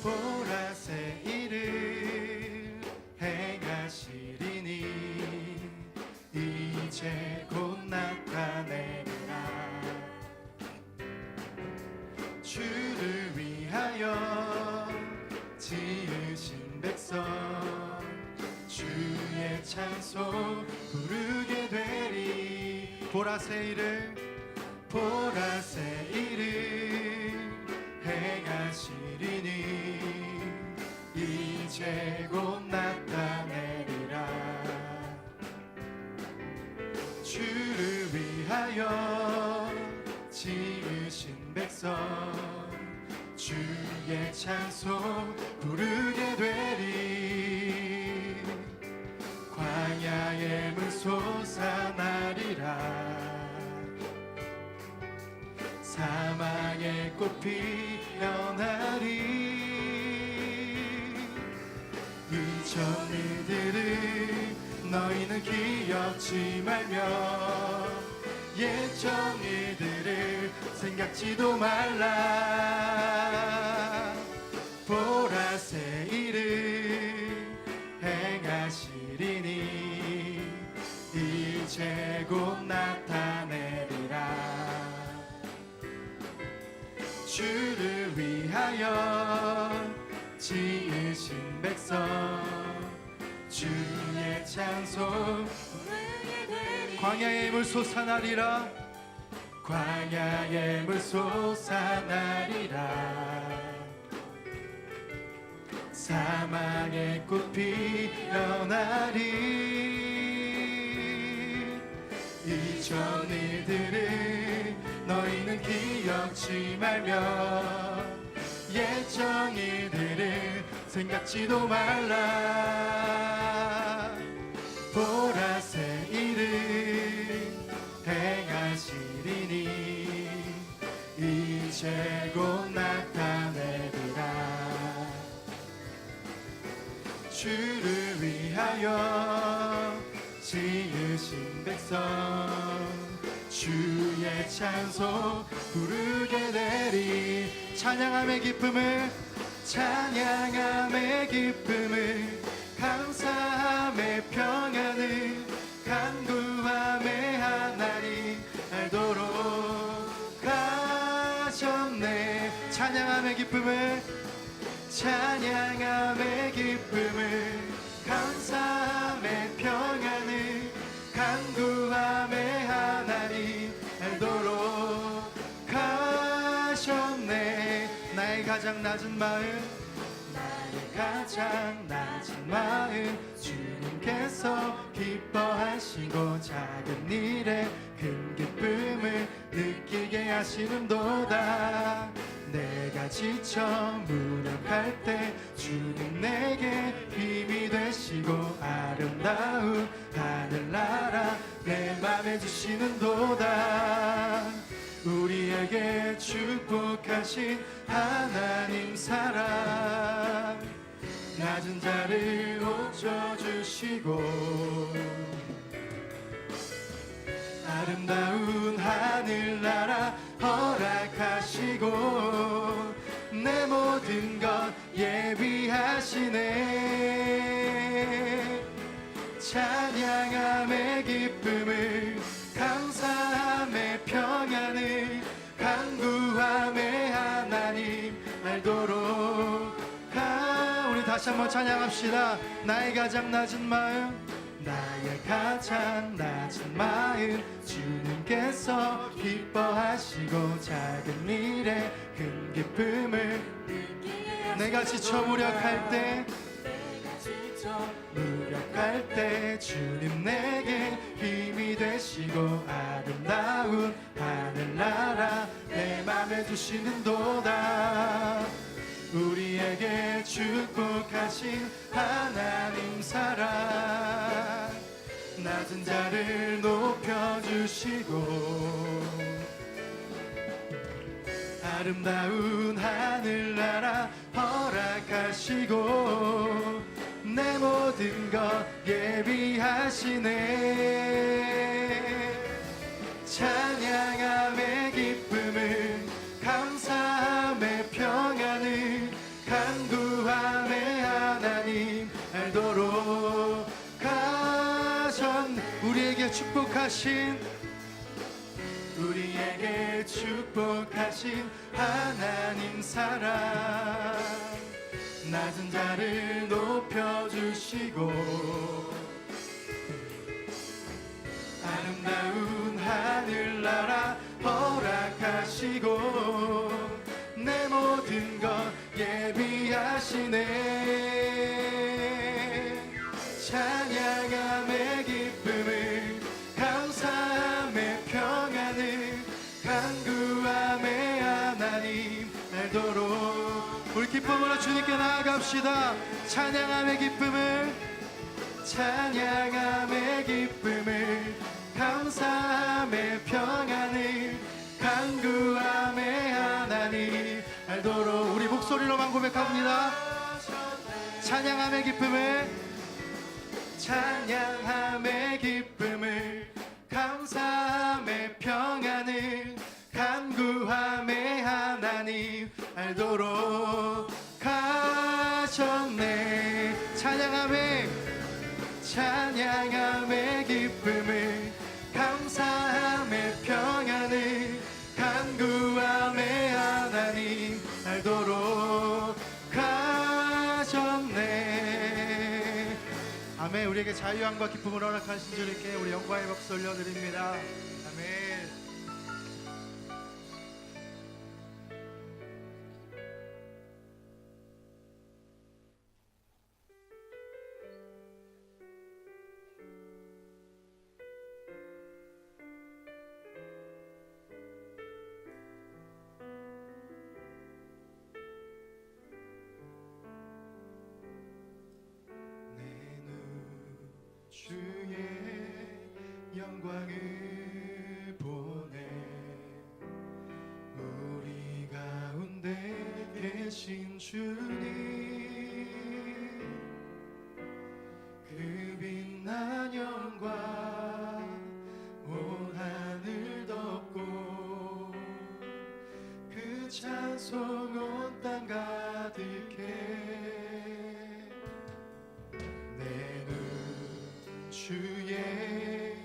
보라새 일을 행하시리니 이제 곧 나타내리라. 주를 위하여 지으신 백성 주의 찬송 부르게 되리. 보라새 일을 행하시리니 이제 곧 나타내리라. 주를 위하여 지으신 백성 주의 찬송 부르게 되리. 광야의 물 솟아나리라. 사막의 꽃 피어나리. 이전 일들을 너희는 기억지 말며 예전 일들을 생각지도 말라. 보라새 일을 행하시리니 이제 곧 나타내리라. 주를 위하여 지으신 백성 주의 찬송 부르게 되리. 광야의 물 솟아나리라. 광야의 물 솟아나리라. 사막의 꽃 피어나리. 이전 일들을 너희는 기억지 말며 예전 일들을 생각지도 말라. 보라새 일을 행하시리니 이제 곧 나타내리라. 주를 위하여 지으신 백성 주의 찬송 부르게 되리. 찬양함의 기쁨을 감사함의 평안을 간구함의 하나님 알도록 하셨네. 찬양함의 기쁨을 감사함의 평안을 간구함의 하나님 알도록 하셨네. 나의 가장 낮은 마음 주님께서 기뻐하시고 작은 일에 큰 기쁨을 느끼게 하시는도다. 내가 지쳐 무력할 때 주님 내게 힘이 되시고 아름다운 하늘나라 내 맘에 주시는도다. 우리에게 축복하신 하나님 사랑 낮은 자를 고쳐주시고 아름다운 하늘나라 허락하시고 내 모든 것 예비하시네. 찬양함의 기쁨을 감사함의 평안을 간구함의 하나님 알도록 우리 다시 한번 찬양합시다. 나의 가장 낮은 마음 주님께서 기뻐하시고 작은 일에 큰 기쁨을 내가 지쳐 무력할 때 주님 내게 힘이 되시고 아름다운 하늘나라 내 맘에 두시는도다. 우리에게 축복하신 하나님 사랑 낮은 자를 높여주시고 아름다운 하늘나라 허락하시고 내 모든 것 예비하시네. 찬양함의 기쁨을 감사함의 편 구함의 하나님 알도록 가셨네. 우리에게 축복하신 하나님 사랑, 낮은 자를 높여주시고 아름다운 하늘나라 허락하시고 내 모든 것 예비하시네. 찬양함의 기쁨을 감사함의 평안을 간구함의 하나님 알도록 우리 기쁨으로 주님께 나아갑시다. 찬양함의 기쁨을 감사함의 평안을 간구함의 하나님 알도록 우리 목소리로만 고백합니다. 찬양함의 기쁨을 감사함의 평안을 간구함의 하나님 알도록 가셨네. 찬양함의 기쁨을 감사함의 평안을 간구함의 하나님 알도록 가셨네. 아멘. 우리에게 자유함과 기쁨을 허락하신 주님께 우리 영광의 박수 올려드립니다. 아멘. 주의 영광을 보내 우리 가운데 계신 주님, 그 빛난 영광 온 하늘 덮고 그 찬송 온 땅 가득해. 주의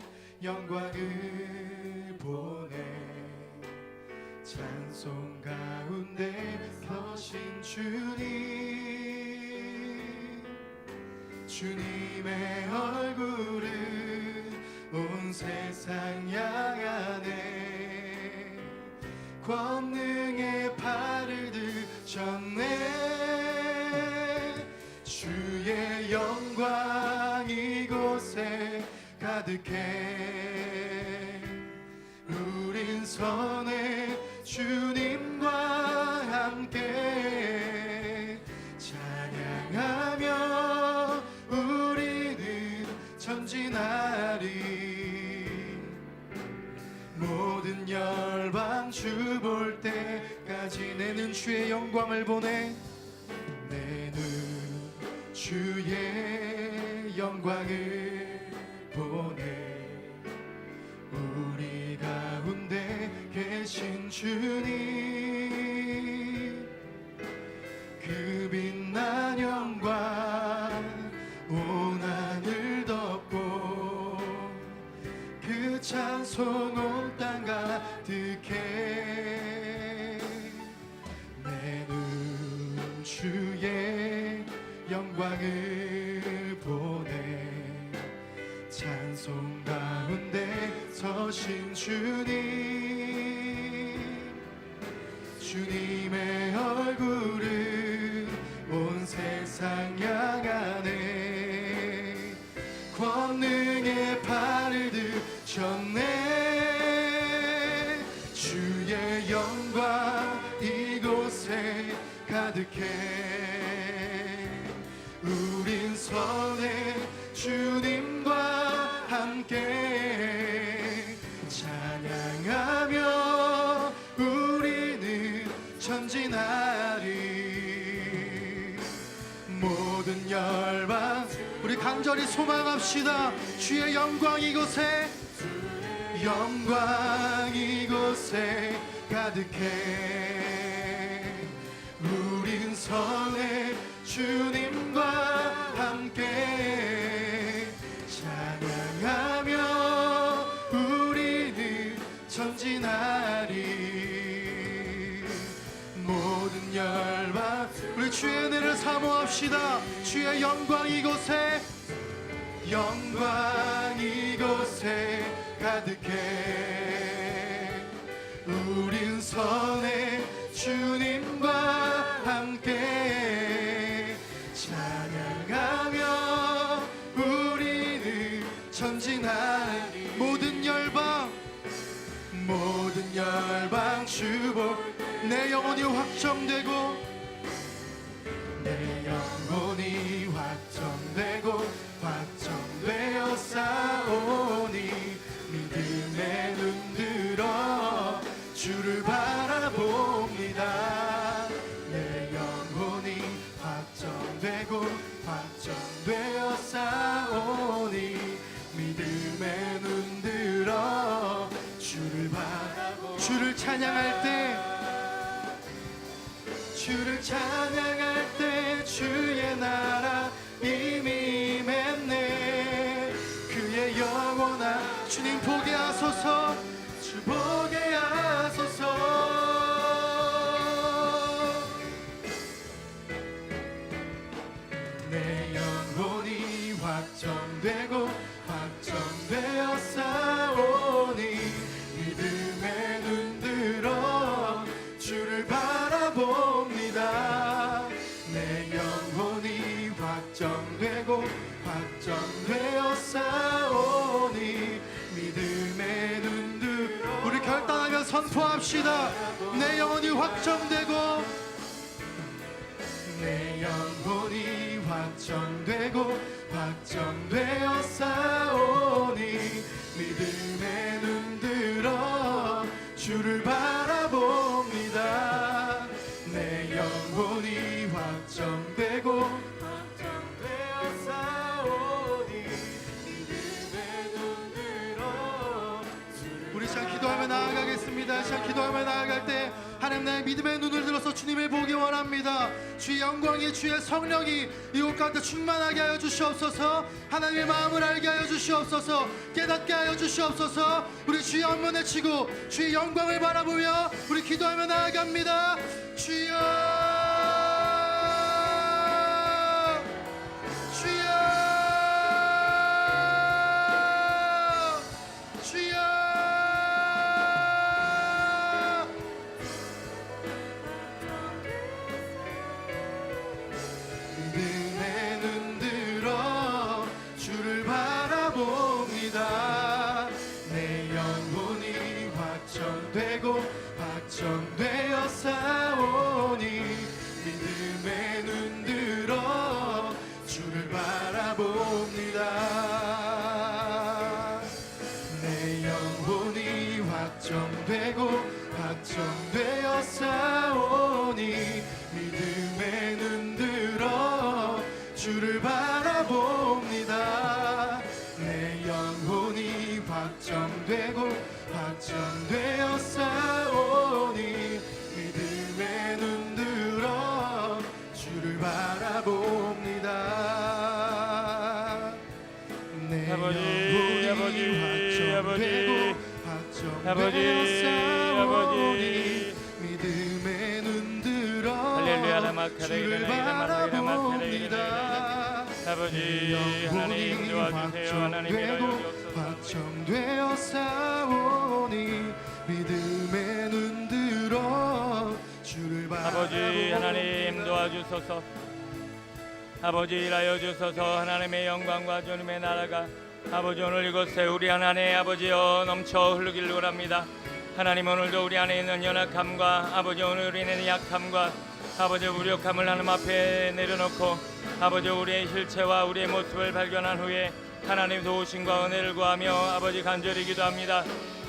영광을 보내 찬송 가운데 서신 주님의 얼굴을 온 세상 향하네. 권능의 팔을 드셨네. 주의 영광 이곳에 가득해. 우린 선해 주님과 함께 찬양하며 우리는 전진하리. 모든 열방 주 볼 때까지 내는 주의 영광을 보내. 내는 주의 영광을 보내. 우리 가운데 계신 주님, 그 빛난 영광 온 하늘 덮고 그 찬송 온 땅 가득해. 내 눈 주의 영광을 보내. 찬송 가운데 서신 주님의 얼굴을 온 세상 향하네. 권능의 팔을 드셨네. 주의 영광 이곳에 가득해. 우린 선해 주님과 함께 찬양하며 우리는 전진하리. 모든 열방 우리 간절히 소망합시다. 주의 영광 이곳에, 영광 이곳에 가득해. 우린 선해 주의 은혜를 사모합시다. 주의 영광 이곳에, 영광 이곳에 가득해. 우린 선해 주님과 함께 찬양하며 우리는 전진하리. 모든 열방 주복. 내 영혼이 확정되고, 내 영혼이 확정되고 확정되어 싸우니 믿음에 눈 들어 주를 바라봅니다. 내 영혼이 확정되고 확정되어 싸우니 믿음에 눈 들어 주를 바라봅니다. 주를 찬양할 때, 주를 찬양할 때 주의 나라 이미 맺네. 그의 영원한 주님 보게 하소서. 주 보게 하소서. 내 영혼이 확정되고 확정되어 싸우니 믿음에 눈 들어 주를 바라봅니다. 내 영혼이 확정되고 확정되어 싸우니 믿음에 눈 들어. 우리 결단하며 선포합시다. 내 영혼이 확정되고, 내 영혼이 확정되고 확정되어 싸우니 믿음에 눈 들어 주를 바라봅니다. 내 영혼이 확정되고 확정되어 싸우니 믿음에 눈 들어. 우리 시간 기도하며 나아가겠습니다. 시간 기도하며 나아갈 때 하나님, 나의 믿음의 눈을 들어서 주님을 보기 원합니다. 주의 영광이, 주의 성령이 이곳 가운데 충만하게 하여 주시옵소서. 하나님의 마음을 알게 하여 주시옵소서. 깨닫게 하여 주시옵소서. 우리 주의 한번 외치고 주의 영광을 바라보며 우리 기도하며 나아갑니다. 주여, 주여, 주여. 믿음에 눈 들어 주를 바라봅니다. 내 영혼이 확정되고 확정되어 싸우니 믿음에 눈 들어 주를 바라봅니다. 내 영혼이 확정되고 확정되어 싸우니 믿음에 눈 들어 주를 바라봅니다. 내 영혼이 확정되고 확정되어 싸우니 믿음에 눈 들어 주를 바라봅니다. 내 영혼이 확정되고 확정되어 싸우니 믿음에 눈 들어 주를 바라봅니다. 아버지 하나님 도와주세요. 하나님 이루어주옵소서. 확정되어 싸우니 믿음에 눈 들어 주를 바라봅니다. 아버지 하나님 도와주소서. 아버지 일하여 주소서. 하나님의 영광과 주님의 나라가 아버지 오늘 이곳에 우리 하나님 아버지여 넘쳐 흐르길 원합니다. 하나님 오늘도 우리 안에 있는 연약함과 아버지 오늘 우리는 약함과 아버지 무력함을 하나님 앞에 내려놓고 아버지 우리의 실체와 우리의 모습을 발견한 후에 하나님 도우심과 은혜를 구하며 아버지 간절히 기도합니다.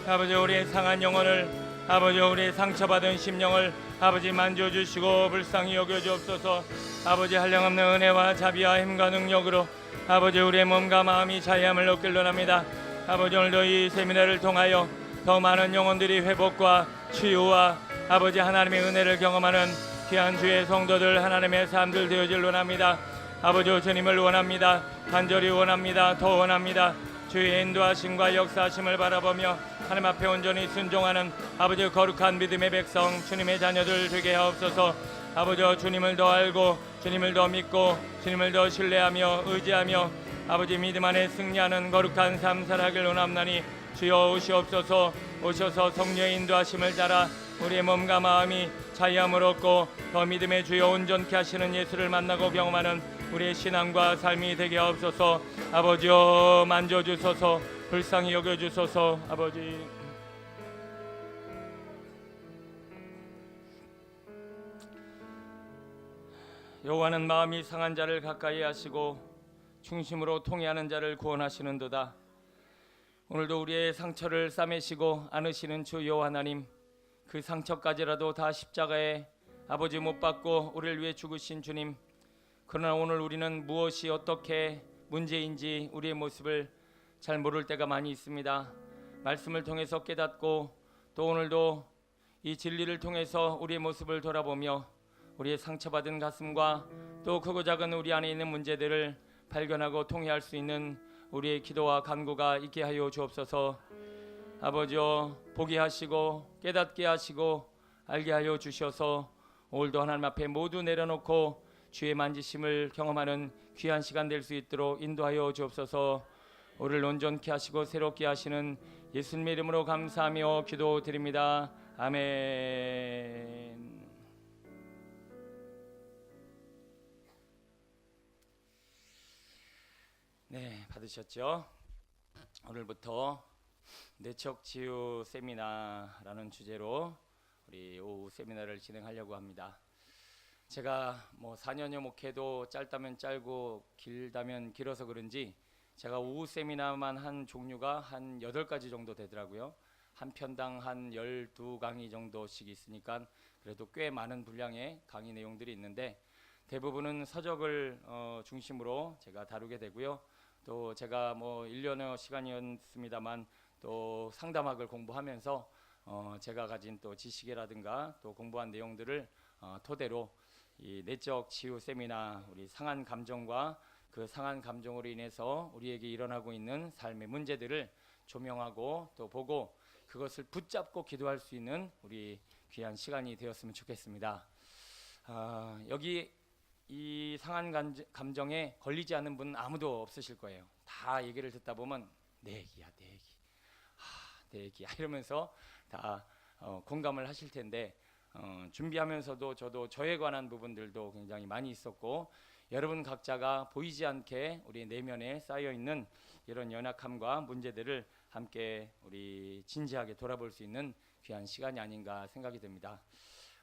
아버지 우리의 상한 영혼을 아버지 우리의 상처받은 심령을 아버지 만져주시고 불쌍히 여겨주옵소서. 아버지 한량없는 은혜와 자비와 힘과 능력으로 아버지 우리의 몸과 마음이 자유함을 얻길 원합니다. 아버지 오늘도 이 세미나를 통하여 더 많은 영혼들이 회복과 치유와 아버지 하나님의 은혜를 경험하는 귀한 주의 성도들 하나님의 삶들 되어질 원합니다. 아버지 주님을 원합니다. 간절히 원합니다. 더 원합니다. 주의 인도하심과 역사하심을 바라보며 하나님 앞에 온전히 순종하는 아버지 거룩한 믿음의 백성 주님의 자녀들 되게 하옵소서. 아버지여 주님을 더 알고 주님을 더 믿고 주님을 더 신뢰하며 의지하며 아버지 믿음 안에 승리하는 거룩한 삶 살아가길 원합나니 주여 오시옵소서. 오셔서 성령의 인도하심을 따라 우리의 몸과 마음이 자유함을 얻고 더 믿음의 주여 온전케 하시는 예수를 만나고 경험하는 우리의 신앙과 삶이 되게 하옵소서. 아버지여 만져주소서. 불쌍히 여겨주소서. 아버지 여호와는 마음이 상한 자를 가까이 하시고 중심으로 통회하는 자를 구원하시는도다. 오늘도 우리의 상처를 싸매시고 안으시는 주 여호와 하나님, 그 상처까지라도 다 십자가에 아버지 못 박고 우리를 위해 죽으신 주님, 그러나 오늘 우리는 무엇이 어떻게 문제인지 우리의 모습을 잘 모를 때가 많이 있습니다. 말씀을 통해서 깨닫고 또 오늘도 이 진리를 통해서 우리의 모습을 돌아보며 우리의 상처받은 가슴과 또 크고 작은 우리 안에 있는 문제들을 발견하고 통회할 수 있는 우리의 기도와 간구가 있게 하여 주옵소서. 아버지여 보게 하시고 깨닫게 하시고 알게 하여 주셔서 오늘도 하나님 앞에 모두 내려놓고 주의 만지심을 경험하는 귀한 시간 될 수 있도록 인도하여 주옵소서. 우리를 온전케 하시고 새롭게 하시는 예수님의 이름으로 감사하며 기도드립니다. 아멘. 네, 받으셨죠? 오늘부터 내적 치유 세미나라는 주제로 우리 오후 세미나를 진행하려고 합니다. 제가 4년여 목회도 짧다면 짧고 길다면 길어서 그런지 제가 오후 세미나만 한 종류가 한 8가지 정도 되더라고요. 한 편당 한 12강의 정도씩 있으니까 그래도 꽤 많은 분량의 강의 내용들이 있는데 대부분은 서적을 중심으로 제가 다루게 되고요. 또 제가 1년여 시간이었습니다만 또 상담학을 공부하면서 제가 가진 또 지식이라든가 또 공부한 내용들을 토대로 이 내적 치유 세미나, 우리 상한 감정과 그 상한 감정으로 인해서 우리에게 일어나고 있는 삶의 문제들을 조명하고 또 보고 그것을 붙잡고 기도할 수 있는 우리 귀한 시간이 되었으면 좋겠습니다. 여기 이 상한 감정에 걸리지 않는 분은 아무도 없으실 거예요. 다 얘기를 듣다 보면 내 얘기야, 내 얘기, 내 얘기야 이러면서 다 공감을 하실 텐데 준비하면서도 저도 저에 관한 부분들도 굉장히 많이 있었고 여러분 각자가 보이지 않게 우리 내면에 쌓여있는 이런 연약함과 문제들을 함께 우리 진지하게 돌아볼 수 있는 귀한 시간이 아닌가 생각이 듭니다.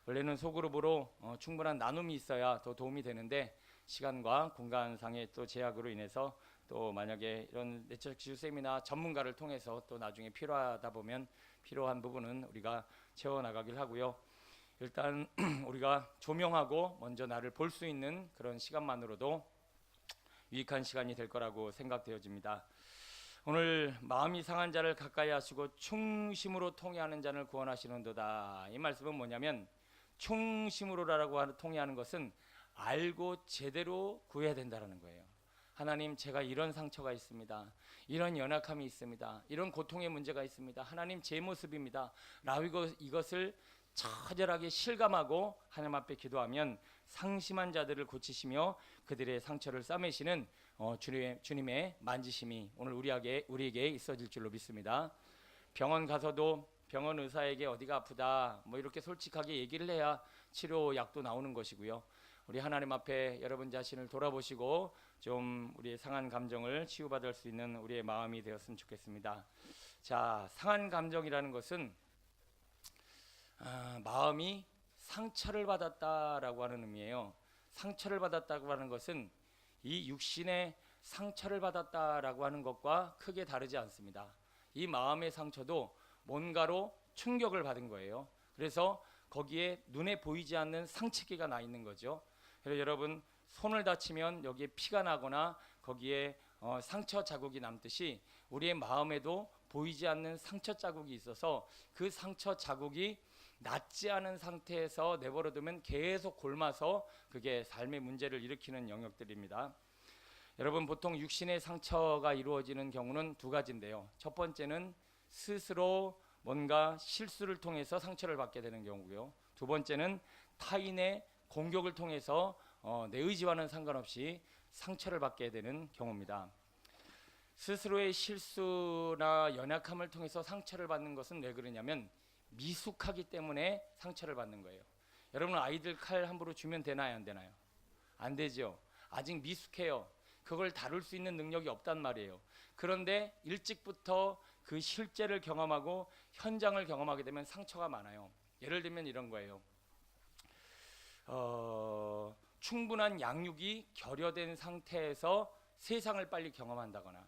원래는 소그룹으로 충분한 나눔이 있어야 더 도움이 되는데 시간과 공간상의 또 제약으로 인해서 또 만약에 이런 내적 치유 세미나 전문가를 통해서 또 나중에 필요하다 보면 필요한 부분은 우리가 채워나가길 하고요. 일단 우리가 조명하고 먼저 나를 볼 수 있는 그런 시간만으로도 유익한 시간이 될 거라고 생각되어집니다. 오늘 마음이 상한 자를 가까이 하시고 충심으로 통회하는 자를 구원하시는도다. 이 말씀은 뭐냐면 충심으로라고 통회하는 것은 알고 제대로 구해야 된다는 거예요. 하나님, 제가 이런 상처가 있습니다. 이런 연약함이 있습니다. 이런 고통의 문제가 있습니다. 하나님, 제 모습입니다. 라고 이것을 처절하게 실감하고 하나님 앞에 기도하면 상심한 자들을 고치시며 그들의 상처를 싸매시는 주님의 만지심이 오늘 우리에게 있어질 줄로 믿습니다. 병원 가서도 병원 의사에게 어디가 아프다 이렇게 솔직하게 얘기를 해야 치료약도 나오는 것이고요. 우리 하나님 앞에 여러분 자신을 돌아보시고 좀 우리의 상한 감정을 치유받을 수 있는 우리의 마음이 되었으면 좋겠습니다. 자, 상한 감정이라는 것은 마음이 상처를 받았다라고 하는 의미예요. 상처를 받았다고 하는 것은 이 육신의 상처를 받았다라고 하는 것과 크게 다르지 않습니다. 이 마음의 상처도 뭔가로 충격을 받은 거예요. 그래서 거기에 눈에 보이지 않는 상처기가 나 있는 거죠. 그래서 여러분 손을 다치면 여기에 피가 나거나 거기에 상처 자국이 남듯이 우리의 마음에도 보이지 않는 상처 자국이 있어서 그 상처 자국이 낫지 않은 상태에서 내버려두면 계속 골마서 그게 삶의 문제를 일으키는 영역들입니다. 여러분 보통 육신의 상처가 이루어지는 경우는 두 가지인데요. 첫 번째는 스스로 뭔가 실수를 통해서 상처를 받게 되는 경우고요. 두 번째는 타인의 공격을 통해서 내 의지와는 상관없이 상처를 받게 되는 경우입니다. 스스로의 실수나 연약함을 통해서 상처를 받는 것은 왜 그러냐면 미숙하기 때문에 상처를 받는 거예요. 여러분, 아이들 칼 함부로 주면 되나요, 안 되나요? 안 되죠. 아직 미숙해요. 그걸 다룰 수 있는 능력이 없단 말이에요. 그런데 일찍부터 그 실제를 경험하고 현장을 경험하게 되면 상처가 많아요. 예를 들면 이런 거예요. 충분한 양육이 결여된 상태에서 세상을 빨리 경험한다거나,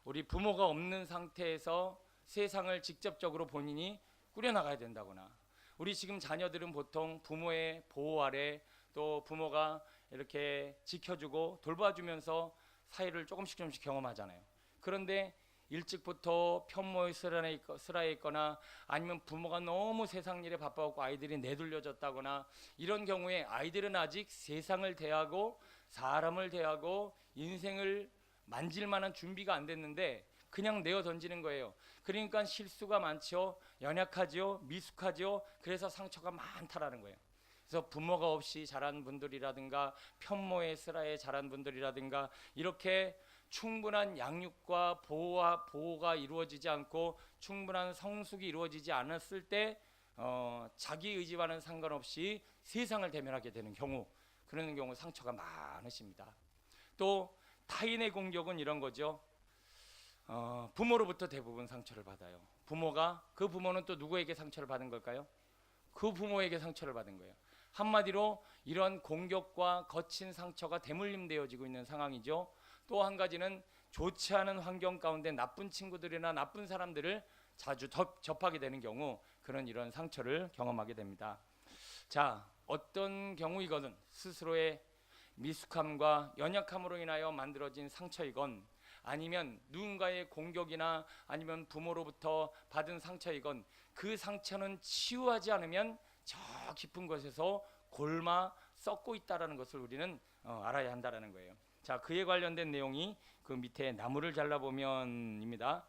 우리 부모가 없는 상태에서 세상을 직접적으로 본인이 꾸려나가야 된다거나, 우리 지금 자녀들은 보통 부모의 보호 아래 또 부모가 이렇게 지켜주고 돌봐주면서 사회를 조금씩 경험하잖아요. 그런데 일찍부터 편모에 쓰라해 있거나 아니면 부모가 너무 세상 일에 바빠갖고 아이들이 내돌려졌다거나, 이런 경우에 아이들은 아직 세상을 대하고 사람을 대하고 인생을 만질 만한 준비가 안 됐는데 그냥 내어 던지는 거예요. 그러니까 실수가 많죠. 연약하죠. 미숙하죠. 그래서 상처가 많다라는 거예요. 그래서 부모가 없이 자란 분들이라든가 편모의 쓰라에 자란 분들이라든가 이렇게 충분한 양육과 보호가 이루어지지 않고 충분한 성숙이 이루어지지 않았을 때 자기 의지와는 상관없이 세상을 대면하게 되는 경우, 그런 경우 상처가 많으십니다. 또 타인의 공격은 이런 거죠. 부모로부터 대부분 상처를 받아요. 그 부모는 또 누구에게 상처를 받은 걸까요? 그 부모에게 상처를 받은 거예요. 한마디로 이런 공격과 거친 상처가 대물림되어지고 있는 상황이죠. 또 한 가지는 좋지 않은 환경 가운데 나쁜 친구들이나 나쁜 사람들을 자주 접하게 되는 경우, 이런 상처를 경험하게 됩니다. 자, 어떤 경우이거든 스스로의 미숙함과 연약함으로 인하여 만들어진 상처이건 아니면 누군가의 공격이나 아니면 부모로부터 받은 상처이건, 그 상처는 치유하지 않으면 저 깊은 곳에서 골마 썩고 있다는 것을 우리는 알아야 한다는 거예요. 자, 그에 관련된 내용이 그 밑에 나무를 잘라보면입니다.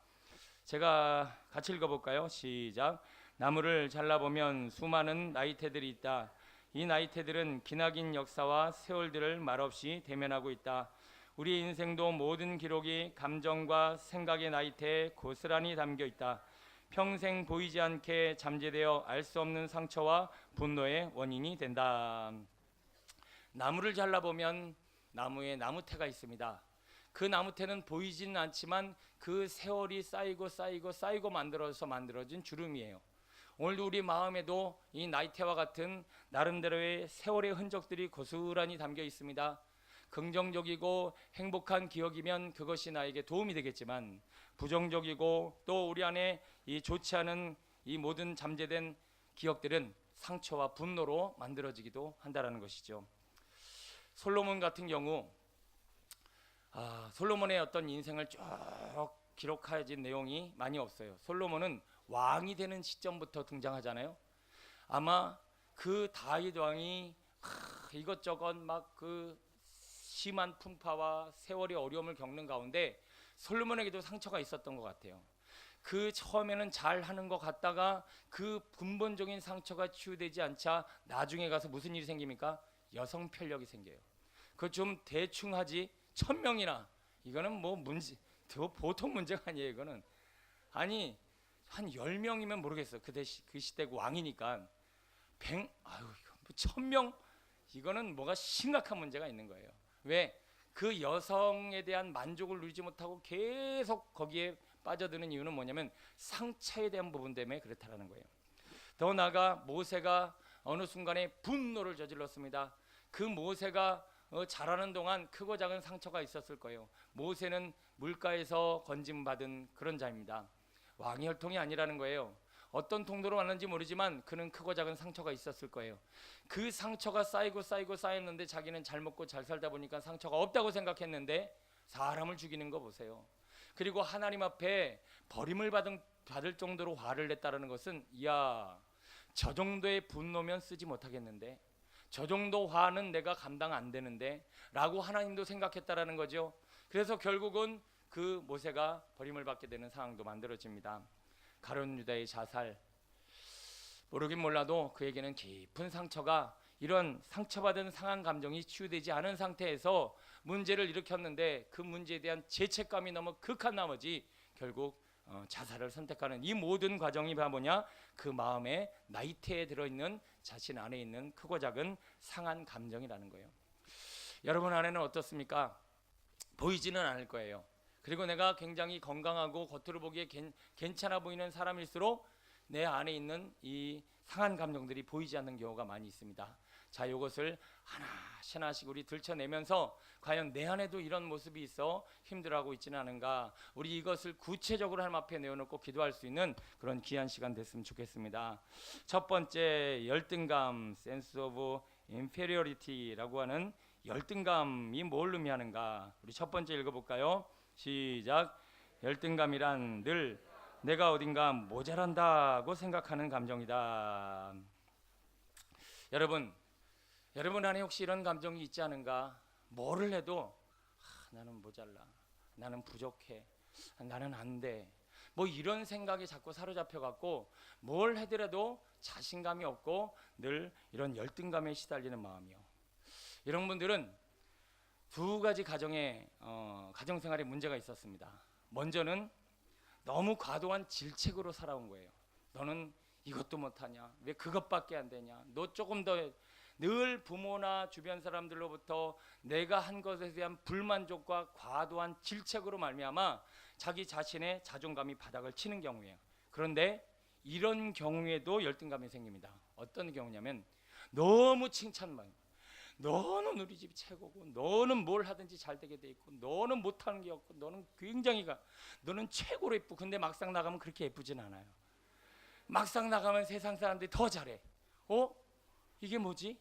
제가 같이 읽어볼까요? 시작. 나무를 잘라보면 수많은 나이테들이 있다. 이 나이테들은 기나긴 역사와 세월들을 말없이 대면하고 있다. 우리 인생도 모든 기록이 감정과 생각의 나이테에 고스란히 담겨 있다. 평생 보이지 않게 잠재되어 알 수 없는 상처와 분노의 원인이 된다. 나무를 잘라보면 나무에 나무테가 있습니다. 그 나무테는 보이지는 않지만 그 세월이 쌓이고 만들어진 주름이에요. 오늘도 우리 마음에도 이 나이테와 같은 나름대로의 세월의 흔적들이 고스란히 담겨 있습니다. 긍정적이고 행복한 기억이면 그것이 나에게 도움이 되겠지만, 부정적이고 또 우리 안에 이 좋지 않은 이 모든 잠재된 기억들은 상처와 분노로 만들어지기도 한다는 것이죠. 솔로몬 같은 경우 솔로몬의 어떤 인생을 쭉 기록해진 내용이 많이 없어요. 솔로몬은 왕이 되는 시점부터 등장하잖아요. 아마 그 다윗 왕이 이것저것 막 그 심한 풍파와 세월의 어려움을 겪는 가운데 솔로몬에게도 상처가 있었던 것 같아요. 그 처음에는 잘 하는 것 같다가 그 근본적인 상처가 치유되지 않자 나중에 가서 무슨 일이 생깁니까? 여성 편력이 생겨요. 그거 좀 대충 하지 1000명이나, 이거는 뭐 문제, 보통 문제가 아니에요. 이거는 아니 한 10명이면 모르겠어. 그 시대 왕이니까 1000명, 이거는 뭐가 심각한 문제가 있는 거예요. 왜? 그 여성에 대한 만족을 누리지 못하고 계속 거기에 빠져드는 이유는 뭐냐면 상처에 대한 부분 때문에 그렇다라는 거예요. 더 나아가 모세가 어느 순간에 분노를 저질렀습니다. 그 모세가 자라는 동안 크고 작은 상처가 있었을 거예요. 모세는 물가에서 건짐받은 그런 자입니다. 왕의 혈통이 아니라는 거예요. 어떤 통로로 왔는지 모르지만 그는 크고 작은 상처가 있었을 거예요. 그 상처가 쌓였는데 자기는 잘 먹고 잘 살다 보니까 상처가 없다고 생각했는데 사람을 죽이는 거 보세요. 그리고 하나님 앞에 버림을 받을 정도로 화를 냈다는 것은, 이야, 저 정도의 분노면 쓰지 못하겠는데, 저 정도 화는 내가 감당 안 되는데 라고 하나님도 생각했다라는 거죠. 그래서 결국은 그 모세가 버림을 받게 되는 상황도 만들어집니다. 가룟 유다의 자살, 모르긴 몰라도 그에게는 깊은 상처가 이런 상처받은 상한 감정이 치유되지 않은 상태에서 문제를 일으켰는데 그 문제에 대한 죄책감이 너무 극한 나머지 결국 자살을 선택하는 이 모든 과정이 뭐냐? 그 마음의 나이테에 들어있는 자신 안에 있는 크고 작은 상한 감정이라는 거예요. 여러분 안에는 어떻습니까? 보이지는 않을 거예요. 그리고 내가 굉장히 건강하고 겉으로 보기에 괜찮아 보이는 사람일수록 내 안에 있는 이 상한 감정들이 보이지 않는 경우가 많이 있습니다. 자, 이것을 하나씩 하나씩 우리 들춰내면서 과연 내 안에도 이런 모습이 있어 힘들어하고 있지는 않은가, 우리 이것을 구체적으로 하나님 앞에 내어놓고 기도할 수 있는 그런 귀한 시간 됐으면 좋겠습니다. 첫 번째, 열등감, sense of inferiority라고 하는 열등감이 뭘 의미하는가, 우리 첫 번째 읽어볼까요? 시작. 열등감이란 늘 내가 어딘가 모자란다고 생각하는 감정이다. 여러분 안에 혹시 이런 감정이 있지 않은가? 뭐를 해도 나는 모자라, 나는 부족해, 나는 안 돼, 뭐 이런 생각에 자꾸 사로잡혀 갖고 뭘 해더라도 자신감이 없고 늘 이런 열등감에 시달리는 마음이요. 이런 분들은 두 가지 가정생활에 문제가 있었습니다. 먼저는 너무 과도한 질책으로 살아온 거예요. 너는 이것도 못하냐? 왜 그것밖에 안 되냐? 너 조금 더, 늘 부모나 주변 사람들로부터 내가 한 것에 대한 불만족과 과도한 질책으로 말미암아 자기 자신의 자존감이 바닥을 치는 경우예요. 그런데 이런 경우에도 열등감이 생깁니다. 어떤 경우냐면 너무 칭찬만, 너는 우리 집이 최고고, 너는 뭘 하든지 잘 되게 돼 있고, 너는 못하는 게 없고, 너는 너는 최고로 예쁘고, 근데 막상 나가면 그렇게 예쁘진 않아요. 막상 나가면 세상 사람들이 더 잘해. 이게 뭐지?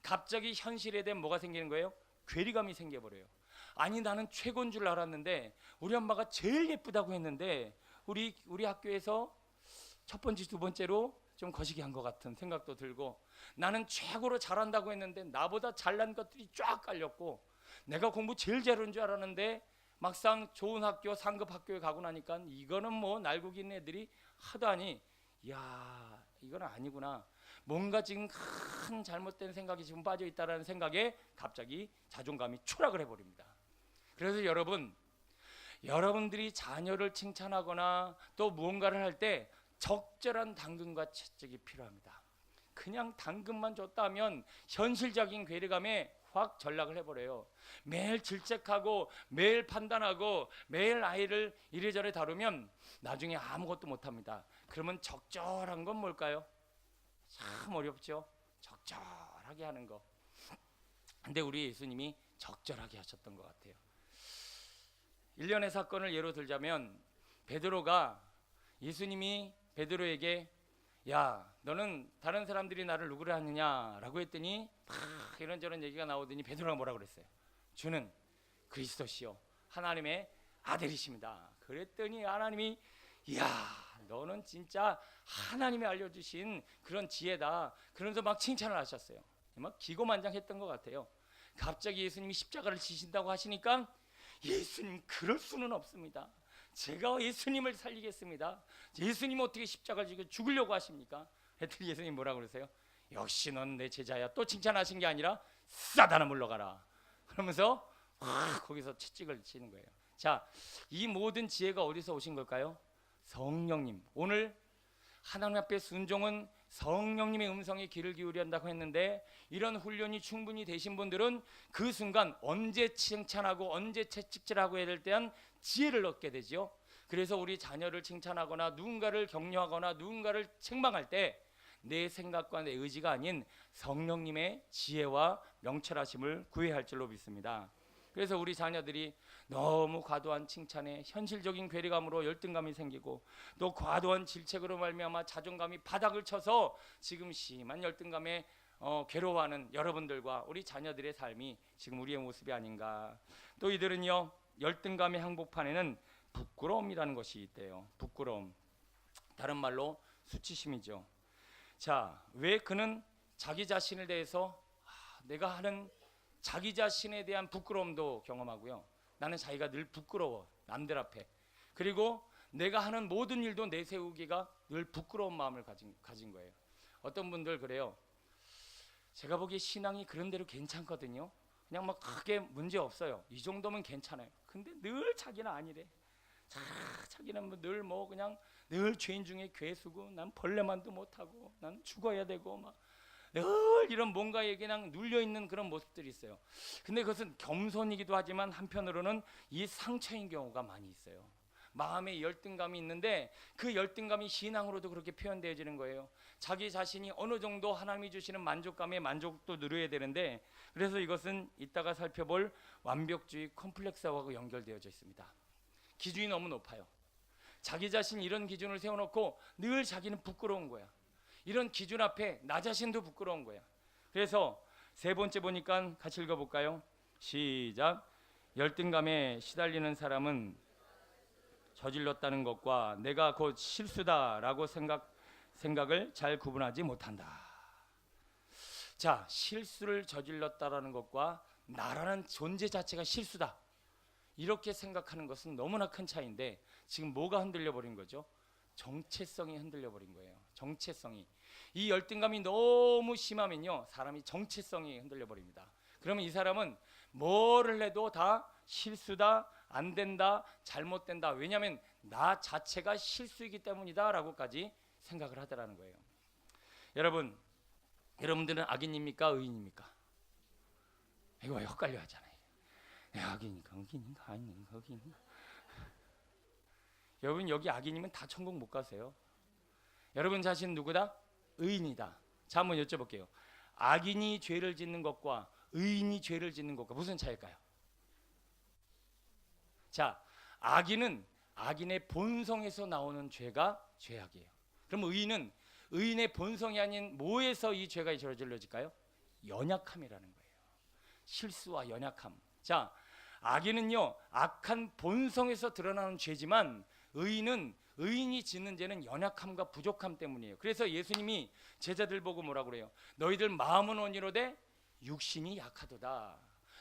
갑자기 현실에 대한 뭐가 생기는 거예요? 괴리감이 생겨버려요. 아니, 나는 최고인 줄 알았는데 우리 엄마가 제일 예쁘다고 했는데 우리 학교에서 첫 번째, 두 번째로 좀 거시기 한 것 같은 생각도 들고, 나는 최고로 잘한다고 했는데 나보다 잘난 것들이 쫙 깔렸고, 내가 공부 제일 잘하는 줄 알았는데 막상 좋은 학교, 상급 학교에 가고 나니까 이거는 뭐 날고기 있는 애들이 하다니, 이야, 이건 아니구나, 뭔가 지금 큰 잘못된 생각이 지금 빠져 있다라는 생각에 갑자기 자존감이 추락을 해버립니다. 그래서 여러분들이 자녀를 칭찬하거나 또 무언가를 할 때 적절한 당근과 채찍이 필요합니다. 그냥 당근만 줬다면 현실적인 괴리감에 확 전락을 해버려요. 매일 질책하고 매일 판단하고 매일 아이를 이래저래 다루면 나중에 아무것도 못합니다. 그러면 적절한 건 뭘까요? 참 어렵죠. 적절하게 하는 거. 근데 우리 예수님이 적절하게 하셨던 것 같아요. 일련의 사건을 예로 들자면, 베드로가 예수님이 베드로에게 야, 너는 다른 사람들이 나를 누구라 하느냐라고 했더니 막 이런저런 얘기가 나오더니 베드로가 뭐라 그랬어요? 주는 그리스도시요 하나님의 아들이십니다. 그랬더니 하나님이, 이야, 너는 진짜 하나님이 알려주신 그런 지혜다, 그러면서 막 칭찬을 하셨어요. 막 기고만장했던 것 같아요. 갑자기 예수님이 십자가를 지신다고 하시니까, 예수님 그럴 수는 없습니다. 제가 예수님을 살리겠습니다. 예수님 어떻게 십자가를 지고 죽으려고 하십니까? 했더니 예수님 뭐라고 그러세요? 역시 넌 내 제자야. 또 칭찬하신 게 아니라 사단아 물러가라, 그러면서 거기서 채찍을 치는 거예요. 자, 이 모든 지혜가 어디서 오신 걸까요? 성령님. 오늘 하나님 앞에 순종은 성령님의 음성에 귀를 기울여야 한다고 했는데, 이런 훈련이 충분히 되신 분들은 그 순간 언제 칭찬하고 언제 채찍질하고 해야 될 때한 지혜를 얻게 되죠. 그래서 우리 자녀를 칭찬하거나 누군가를 격려하거나 누군가를 책망할 때 내 생각과 내 의지가 아닌 성령님의 지혜와 명철하심을 구해야 할 줄로 믿습니다. 그래서 우리 자녀들이 너무 과도한 칭찬에 현실적인 괴리감으로 열등감이 생기고, 또 과도한 질책으로 말미암아 자존감이 바닥을 쳐서 지금 심한 열등감에 괴로워하는 여러분들과 우리 자녀들의 삶이 지금 우리의 모습이 아닌가. 또 이들은요, 열등감의 항복판에는 부끄러움이라는 것이 있대요. 부끄러움, 다른 말로 수치심이죠. 자, 왜 그는 자기 자신에 대해서 내가 하는 자기 자신에 대한 부끄러움도 경험하고요, 나는 자기가 늘 부끄러워, 남들 앞에. 그리고 내가 하는 모든 일도 내세우기가 늘 부끄러운 마음을 가진 거예요. 어떤 분들 그래요. 제가 보기에 신앙이 그런 대로 괜찮거든요. 그냥 막 크게 문제 없어요. 이 정도면 괜찮아요. 근데 늘 자기는 아니래. 자기는 늘 그냥 늘 죄인 중에 괴수고, 난 벌레만도 못하고, 난 죽어야 되고, 막 늘 이런 뭔가에 그냥 눌려 있는 그런 모습들이 있어요. 근데 그것은 겸손이기도 하지만 한편으로는 이 상처인 경우가 많이 있어요. 마음에 열등감이 있는데 그 열등감이 신앙으로도 그렇게 표현되어지는 거예요. 자기 자신이 어느 정도 하나님이 주시는 만족감에 만족도 누려야 되는데, 그래서 이것은 이따가 살펴볼 완벽주의 컴플렉스하고 연결되어져 있습니다. 기준이 너무 높아요. 자기 자신 이런 기준을 세워놓고 늘 자기는 부끄러운 거야. 이런 기준 앞에 나 자신도 부끄러운 거야. 그래서 세 번째 보니까 같이 읽어볼까요? 시작. 열등감에 시달리는 사람은 저질렀다는 것과 내가 곧 실수다라고 생각을 잘 구분하지 못한다. 자, 실수를 저질렀다라는 것과 나라는 존재 자체가 실수다, 이렇게 생각하는 것은 너무나 큰 차이인데, 지금 뭐가 흔들려 버린 거죠? 정체성이 흔들려 버린 거예요. 정체성이. 이 열등감이 너무 심하면요, 사람이 정체성이 흔들려 버립니다. 그러면 이 사람은 뭐를 해도 다 실수다, 안 된다, 잘못된다. 왜냐하면 나 자체가 실수이기 때문이다 라고까지 생각을 하더라는 거예요. 여러분들은 악인입니까, 의인입니까? 이거 헷갈려 하잖아요. 악인인가 아닌가. 여러분, 여기 악인이면 다 천국 못 가세요. 여러분 자신 누구다? 의인이다. 자, 한번 여쭤볼게요. 악인이 죄를 짓는 것과 의인이 죄를 짓는 것과 무슨 차이일까요? 자, 악인은 악인의 본성에서 나오는 죄가 죄악이에요. 그럼 의인은 의인의 본성이 아닌 뭐에서 이 죄가 저질러질까요? 연약함이라는 거예요. 실수와 연약함. 자, 악인은요, 악한 본성에서 드러나는 죄지만 의인이 짓는 죄는 연약함과 부족함 때문이에요. 그래서 예수님이 제자들 보고 뭐라고 그래요? 너희들 마음은 온유로되 육신이 약하도다.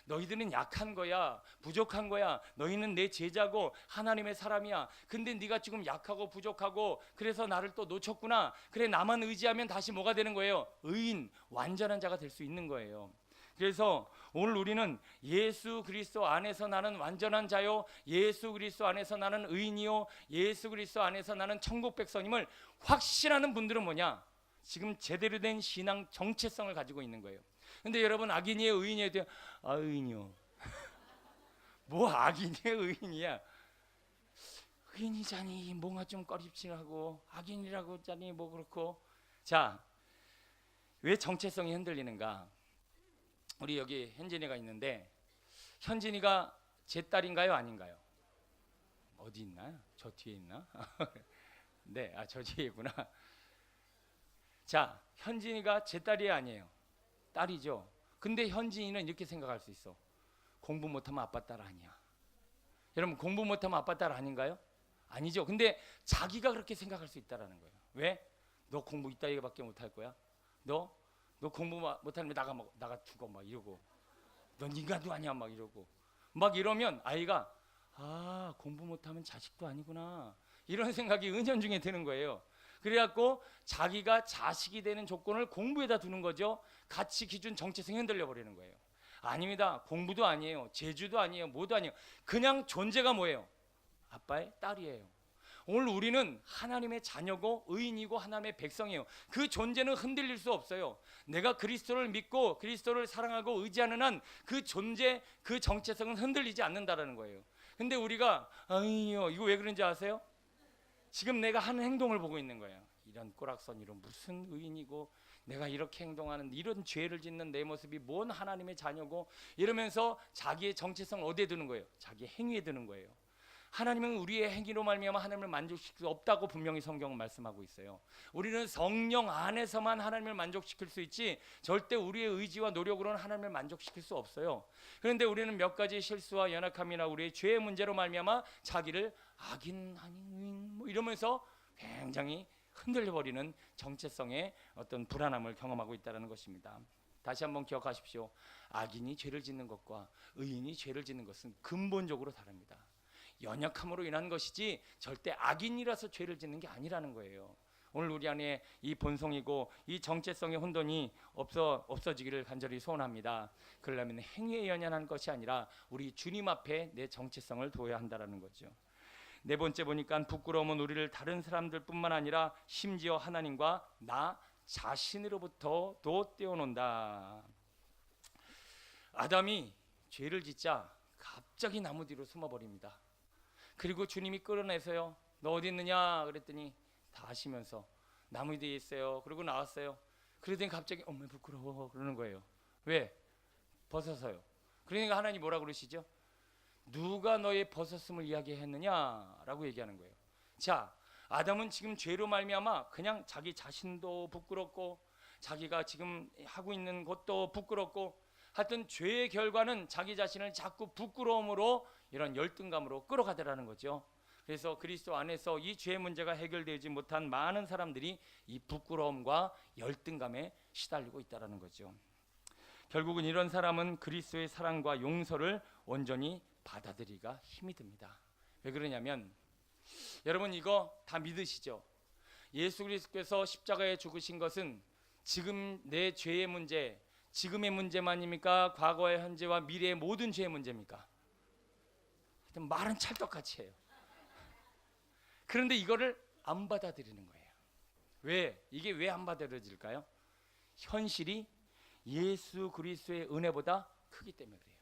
너희들은 약한 거야, 부족한 거야. 너희는 내 제자고 하나님의 사람이야. 근데 네가 지금 약하고 부족하고 그래서 나를 또 놓쳤구나. 그래, 나만 의지하면 다시 뭐가 되는 거예요? 의인, 완전한 자가 될 수 있는 거예요. 그래서 오늘 우리는 예수 그리스도 안에서 나는 완전한 자요, 예수 그리스도 안에서 나는 의인이요, 예수 그리스도 안에서 나는 천국 백성임을 확신하는 분들은 뭐냐? 지금 제대로 된 신앙 정체성을 가지고 있는 거예요. 근데 여러분, 악인이에요, 의인이에요? 의인이요. 뭐 악인이에요, 의인이야? 의인이자니 뭔가 좀 꺼립질하고, 악인이라고 자니 뭐 그렇고. 자, 왜 정체성이 흔들리는가? 우리 여기 현진이가 있는데, 현진이가 제 딸인가요, 아닌가요? 어디 있나요? 저 뒤에 있나? 네, 저 뒤에 있구나. 자, 현진이가 제 딸이 아니에요. 딸이죠. 근데 현진이는 이렇게 생각할 수 있어. 공부 못하면 아빠 딸 아니야. 여러분, 공부 못하면 아빠 딸 아닌가요? 아니죠. 근데 자기가 그렇게 생각할 수 있다라는 거예요. 왜? 너 공부 이따위밖에 못할 거야? 너 공부 못하면 나가 죽어 막 이러고, 넌 인간도 아니야 막 이러고, 막 이러면 아이가 공부 못하면 자식도 아니구나, 이런 생각이 은연중에 드는 거예요. 그래갖고 자기가 자식이 되는 조건을 공부에다 두는 거죠. 가치 기준 정체성이 흔들려 버리는 거예요. 아닙니다. 공부도 아니에요, 재주도 아니에요, 뭐도 아니에요. 그냥 존재가 뭐예요? 아빠의 딸이에요. 오늘 우리는 하나님의 자녀고 의인이고 하나님의 백성이에요. 그 존재는 흔들릴 수 없어요. 내가 그리스도를 믿고 그리스도를 사랑하고 의지하는 한 그 존재, 그 정체성은 흔들리지 않는다라는 거예요. 근데 우리가 아니요, 이거 왜 그런지 아세요? 지금 내가 하는 행동을 보고 있는 거예요. 이런 꼬락선, 이런 무슨 의인이고, 내가 이렇게 행동하는, 이런 죄를 짓는 내 모습이 뭔 하나님의 자녀고, 이러면서 자기의 정체성을 어디에 두는 거예요? 자기 행위에 두는 거예요. 하나님은 우리의 행위로 말미암아 하나님을 만족시킬 수 없다고 분명히 성경은 말씀하고 있어요. 우리는 성령 안에서만 하나님을 만족시킬 수 있지, 절대 우리의 의지와 노력으로는 하나님을 만족시킬 수 없어요. 그런데 우리는 몇 가지 실수와 연약함이나 우리의 죄의 문제로 말미암아 자기를 악인 아닌 의인 뭐 이러면서 굉장히 흔들려버리는 정체성의 어떤 불안함을 경험하고 있다는 것입니다. 다시 한번 기억하십시오. 악인이 죄를 짓는 것과 의인이 죄를 짓는 것은 근본적으로 다릅니다. 연약함으로 인한 것이지 절대 악인이라서 죄를 짓는 게 아니라는 거예요. 오늘 우리 안에 이 본성이고 이 정체성의 혼돈이 없어지기를 간절히 소원합니다. 그러려면 행위에 연연하는 것이 아니라 우리 주님 앞에 내 정체성을 둬야 한다라는 거죠. 네 번째 보니까 부끄러움은 우리를 다른 사람들뿐만 아니라 심지어 하나님과 나 자신으로부터도 떼어놓는다. 아담이 죄를 짓자 갑자기 나무 뒤로 숨어버립니다. 그리고 주님이 끌어내서요, 너 어디 있느냐 그랬더니 다 아시면서 나무 뒤에 있어요. 그리고 나왔어요. 그러더니 갑자기 어머 부끄러워 그러는 거예요. 왜? 벗어서요. 그러니까 하나님 뭐라 그러시죠? 누가 너의 벗었음을 이야기했느냐라고 얘기하는 거예요. 자, 아담은 지금 죄로 말미암아 그냥 자기 자신도 부끄럽고 자기가 지금 하고 있는 것도 부끄럽고 하여튼 죄의 결과는 자기 자신을 자꾸 부끄러움으로 이런 열등감으로 끌어가더라는 거죠. 그래서 그리스도 안에서 이 죄의 문제가 해결되지 못한 많은 사람들이 이 부끄러움과 열등감에 시달리고 있다는 거죠. 결국은 이런 사람은 그리스도의 사랑과 용서를 온전히 받아들이기가 힘이 듭니다. 왜 그러냐면 여러분 이거 다 믿으시죠? 예수 그리스도께서 십자가에 죽으신 것은 지금 내 죄의 문제, 지금의 문제만입니까? 과거의 현재와 미래의 모든 죄의 문제입니까? 말은 찰떡같이 해요. 그런데 이거를 안 받아들이는 거예요. 왜? 이게 왜 안 받아들여질까요? 현실이 예수 그리스도의 은혜보다 크기 때문에 그래요.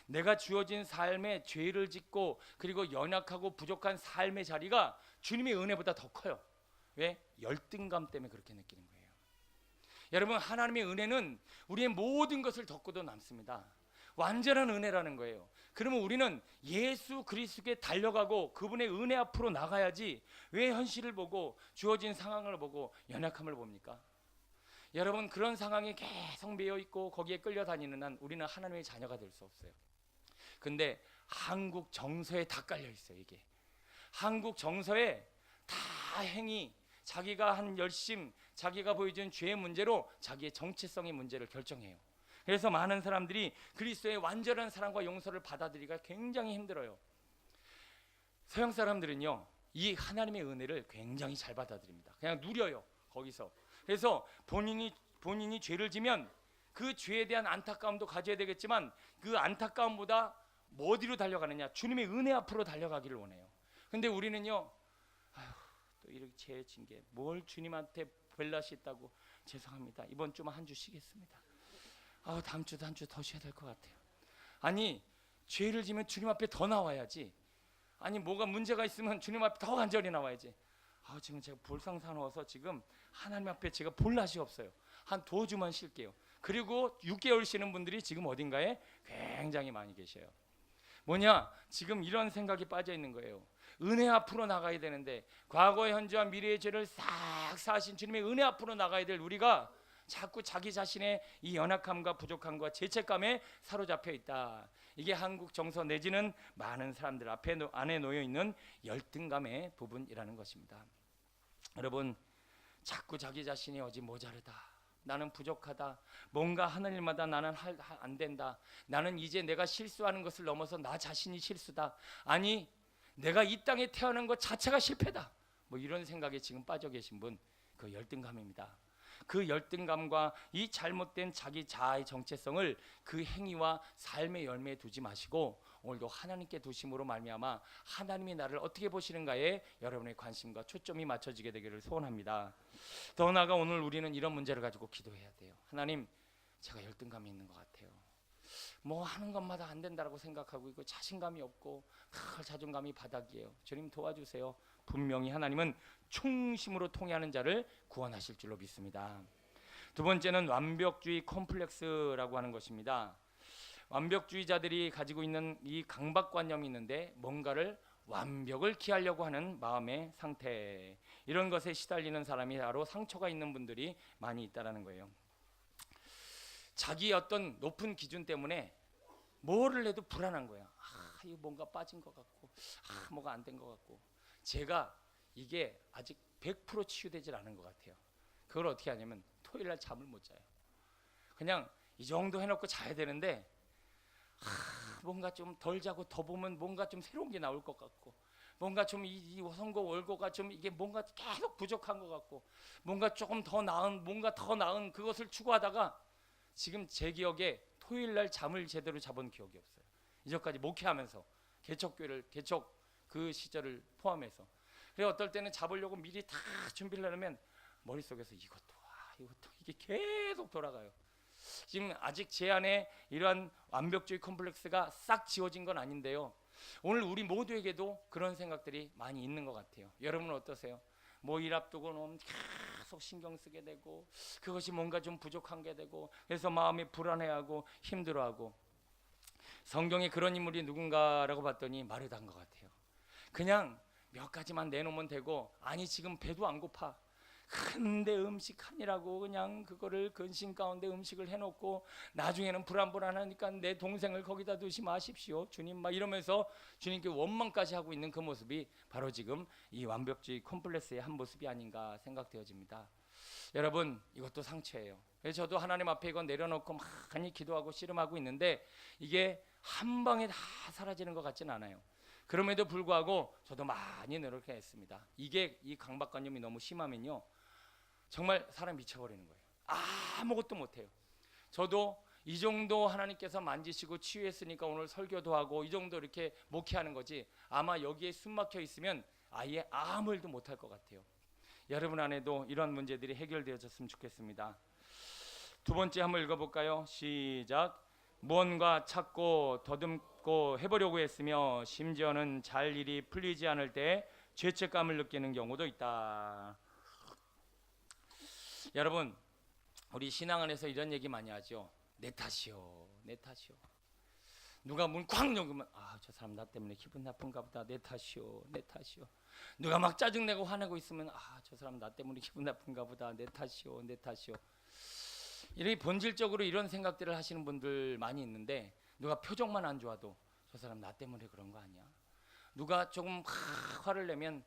내가 주어진 삶에 죄를 짓고 그리고 연약하고 부족한 삶의 자리가 주님의 은혜보다 더 커요. 왜? 열등감 때문에 그렇게 느끼는 거예요. 여러분 하나님의 은혜는 우리의 모든 것을 덮고도 남습니다. 완전한 은혜라는 거예요. 그러면 우리는 예수 그리스도께 달려가고 그분의 은혜 앞으로 나가야지 왜 현실을 보고 주어진 상황을 보고 연약함을 봅니까? 여러분 그런 상황에 계속 매여 있고 거기에 끌려다니는 한 우리는 하나님의 자녀가 될 수 없어요. 근데 한국 정서에 다 깔려 있어요. 이게 한국 정서에 다 행위, 자기가 한 열심, 자기가 보여준 죄의 문제로 자기의 정체성의 문제를 결정해요. 그래서 많은 사람들이 그리스도의 완전한 사랑과 용서를 받아들이기가 굉장히 힘들어요. 서양 사람들은요 이 하나님의 은혜를 굉장히 잘 받아들입니다. 그냥 누려요 거기서. 그래서 본인이 죄를 지면 그 죄에 대한 안타까움도 가져야 되겠지만 그 안타까움보다 뭐 어디로 달려가느냐? 주님의 은혜 앞으로 달려가기를 원해요. 근데 우리는요 또 이렇게 죄 진 게 뭘 주님한테 벨라시 있다고 죄송합니다. 이번 주만 한 주 쉬겠습니다. 다음 주도 한 주 더 쉬어야 될 것 같아요. 아니 죄를 지면 주님 앞에 더 나와야지. 아니 뭐가 문제가 있으면 주님 앞에 더 간절히 나와야지. 지금 제가 볼상사나워서 지금 하나님 앞에 제가 볼 낯이 없어요. 한 2주만 쉴게요. 그리고 6개월 쉬는 분들이 지금 어딘가에 굉장히 많이 계셔요. 뭐냐? 지금 이런 생각이 빠져 있는 거예요. 은혜 앞으로 나가야 되는데 과거의 현재와 미래의 죄를 싹 사하신 주님의 은혜 앞으로 나가야 될 우리가 자꾸 자기 자신의 이 연약함과 부족함과 죄책감에 사로잡혀 있다. 이게 한국 정서 내지는 많은 사람들 안에 놓여 있는 열등감의 부분이라는 것입니다. 여러분 자꾸 자기 자신이 어디 모자르다, 나는 부족하다, 뭔가 하는 일마다 나는 안 된다, 나는 이제 내가 실수하는 것을 넘어서 나 자신이 실수다, 아니 내가 이 땅에 태어난 것 자체가 실패다, 뭐 이런 생각에 지금 빠져 계신 분, 그 열등감입니다. 그 열등감과 이 잘못된 자기 자아의 정체성을 그 행위와 삶의 열매에 두지 마시고 오늘도 하나님께 두심으로 말미암아 하나님이 나를 어떻게 보시는가에 여러분의 관심과 초점이 맞춰지게 되기를 소원합니다. 더 나아가 오늘 우리는 이런 문제를 가지고 기도해야 돼요. 하나님, 제가 열등감이 있는 것 같아요. 뭐 하는 것마다 안 된다고 생각하고 있고 자신감이 없고 자존감이 바닥이에요. 주님 도와주세요. 분명히 하나님은 충심으로 통회하는 자를 구원하실 줄로 믿습니다. 두 번째는 완벽주의 컴플렉스라고 하는 것입니다. 완벽주의자들이 가지고 있는 이 강박관념이 있는데 뭔가를 완벽을 기하려고 하는 마음의 상태, 이런 것에 시달리는 사람이 바로 상처가 있는 분들이 많이 있다는 거예요. 자기 어떤 높은 기준 때문에 뭐를 해도 불안한 거야. 이거 뭔가 빠진 것 같고 뭐가 안 된 것 같고. 제가 이게 아직 100% 치유되질 않은 것 같아요. 그걸 어떻게 하냐면 토요일날 잠을 못 자요. 그냥 이 정도 해놓고 자야 되는데 뭔가 좀 덜 자고 더 보면 뭔가 좀 새로운 게 나올 것 같고 뭔가 좀 이 선거 월고가 좀 이게 뭔가 계속 부족한 것 같고 뭔가 조금 더 나은 뭔가 더 나은 그것을 추구하다가 지금 제 기억에 토요일 날 잠을 제대로 잡은 기억이 없어요. 이전까지 목회하면서 개척교회를 개척 그 시절을 포함해서 그래 어떨 때는 잡으려고 미리 다 준비를 하려면 머릿속에서 이것도 이게 계속 돌아가요. 지금 아직 제 안에 이러한 완벽주의 컴플렉스가 싹 지워진 건 아닌데요. 오늘 우리 모두에게도 그런 생각들이 많이 있는 것 같아요. 여러분은 어떠세요? 뭐 일 앞두고 놓으면 계속 신경 쓰게 되고 그것이 뭔가 좀 부족한 게 되고 그래서 마음이 불안해하고 힘들어하고 성경에 그런 인물이 누군가라고 봤더니 마르다인 것 같아요. 그냥 몇 가지만 내놓으면 되고 아니 지금 배도 안 고파 근데 음식하니라고 그냥 그거를 근심 가운데 음식을 해놓고 나중에는 불안하니까 내 동생을 거기다 두지 마십시오 주님 막 이러면서 주님께 원망까지 하고 있는 그 모습이 바로 지금 이 완벽주의 콤플렉스의 한 모습이 아닌가 생각되어집니다. 여러분 이것도 상처예요. 그래서 저도 하나님 앞에 이거 내려놓고 많이 기도하고 씨름하고 있는데 이게 한 방에 다 사라지는 것 같지는 않아요. 그럼에도 불구하고 저도 많이 노력했습니다. 이게 이 강박관념이 너무 심하면요 정말 사람 미쳐버리는 거예요. 아무것도 못해요. 저도 이 정도 하나님께서 만지시고 치유했으니까 오늘 설교도 하고 이 정도 이렇게 목회하는 거지 아마 여기에 숨 막혀 있으면 아예 아무 일도 못할 것 같아요. 여러분 안에도 이런 문제들이 해결되어졌으면 좋겠습니다. 두 번째 한번 읽어볼까요? 시작. 무언가 찾고 더듬고 해보려고 했으며 심지어는 잘 일이 풀리지 않을 때 죄책감을 느끼는 경우도 있다. 여러분 우리 신앙 안에서 이런 얘기 많이 하죠. 내 탓이요 내 탓이요. 누가 문 쾅 열면 저 사람 나 때문에 기분 나쁜가 보다 내 탓이요 내 탓이요. 누가 막 짜증내고 화내고 있으면 저 사람 나 때문에 기분 나쁜가 보다 내 탓이요 내 탓이요. 이렇게 본질적으로 이런 생각들을 하시는 분들 많이 있는데 누가 표정만 안 좋아도 저 사람 나 때문에 그런 거 아니야. 누가 조금 화를 내면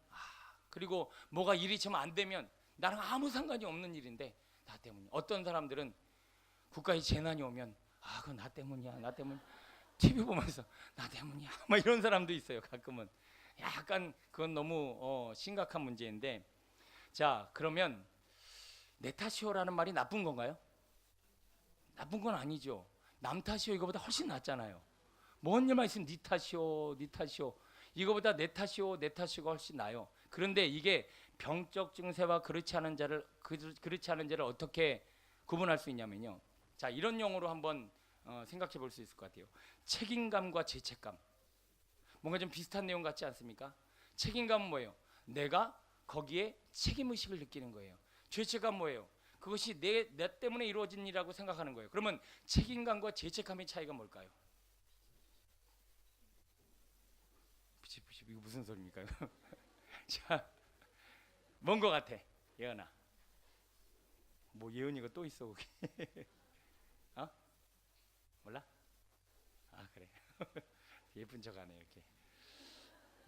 그리고 뭐가 일이 좀 안 되면 나랑 아무 상관이 없는 일인데 나 때문이야. 어떤 사람들은 국가에 재난이 오면 그건 나 때문이야 나 때문. TV 보면서 나 때문이야 막 이런 사람도 있어요. 가끔은 약간 그건 너무 심각한 문제인데 자 그러면 내 탓이요라는 말이 나쁜 건가요? 나쁜 건 아니죠. 남 탓이요 이거보다 훨씬 낫잖아요. 뭔 일만 있으면 네 탓이요 네 탓이요 이거보다 내 탓이요 내 탓이가 훨씬 나아요. 그런데 이게 병적 증세와 그렇지 않은 자를 어떻게 구분할 수 있냐면요. 자 이런 용어로 한번 생각해 볼 수 있을 것 같아요. 책임감과 죄책감. 뭔가 좀 비슷한 내용 같지 않습니까? 책임감은 뭐예요? 내가 거기에 책임의식을 느끼는 거예요. 죄책감 뭐예요? 그것이 내 때문에 이루어진 일이라고 생각하는 거예요. 그러면 책임감과 죄책감의 차이가 뭘까요? 이거 무슨 소리입니까? 자, 뭔 거 같아? 예은아. 뭐 예은이가 또 있어 거기. 몰라? 그래. 예쁜 척하네 이렇게.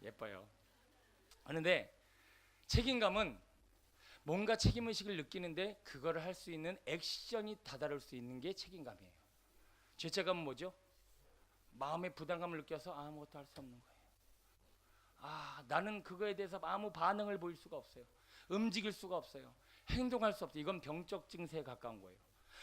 예뻐요. 그런데 책임감은 뭔가 책임의식을 느끼는데 그거를 할 수 있는 액션이 다다를 수 있는 게 책임감이에요. 죄책감은 뭐죠? 마음의 부담감을 느껴서 아무것도 할 수 없는 거예요. 나는 그거에 대해서 아무 반응을 보일 수가 없어요. 움직일 수가 없어요. 행동할 수 없어요. 이건 병적 증세에 가까운 거예요.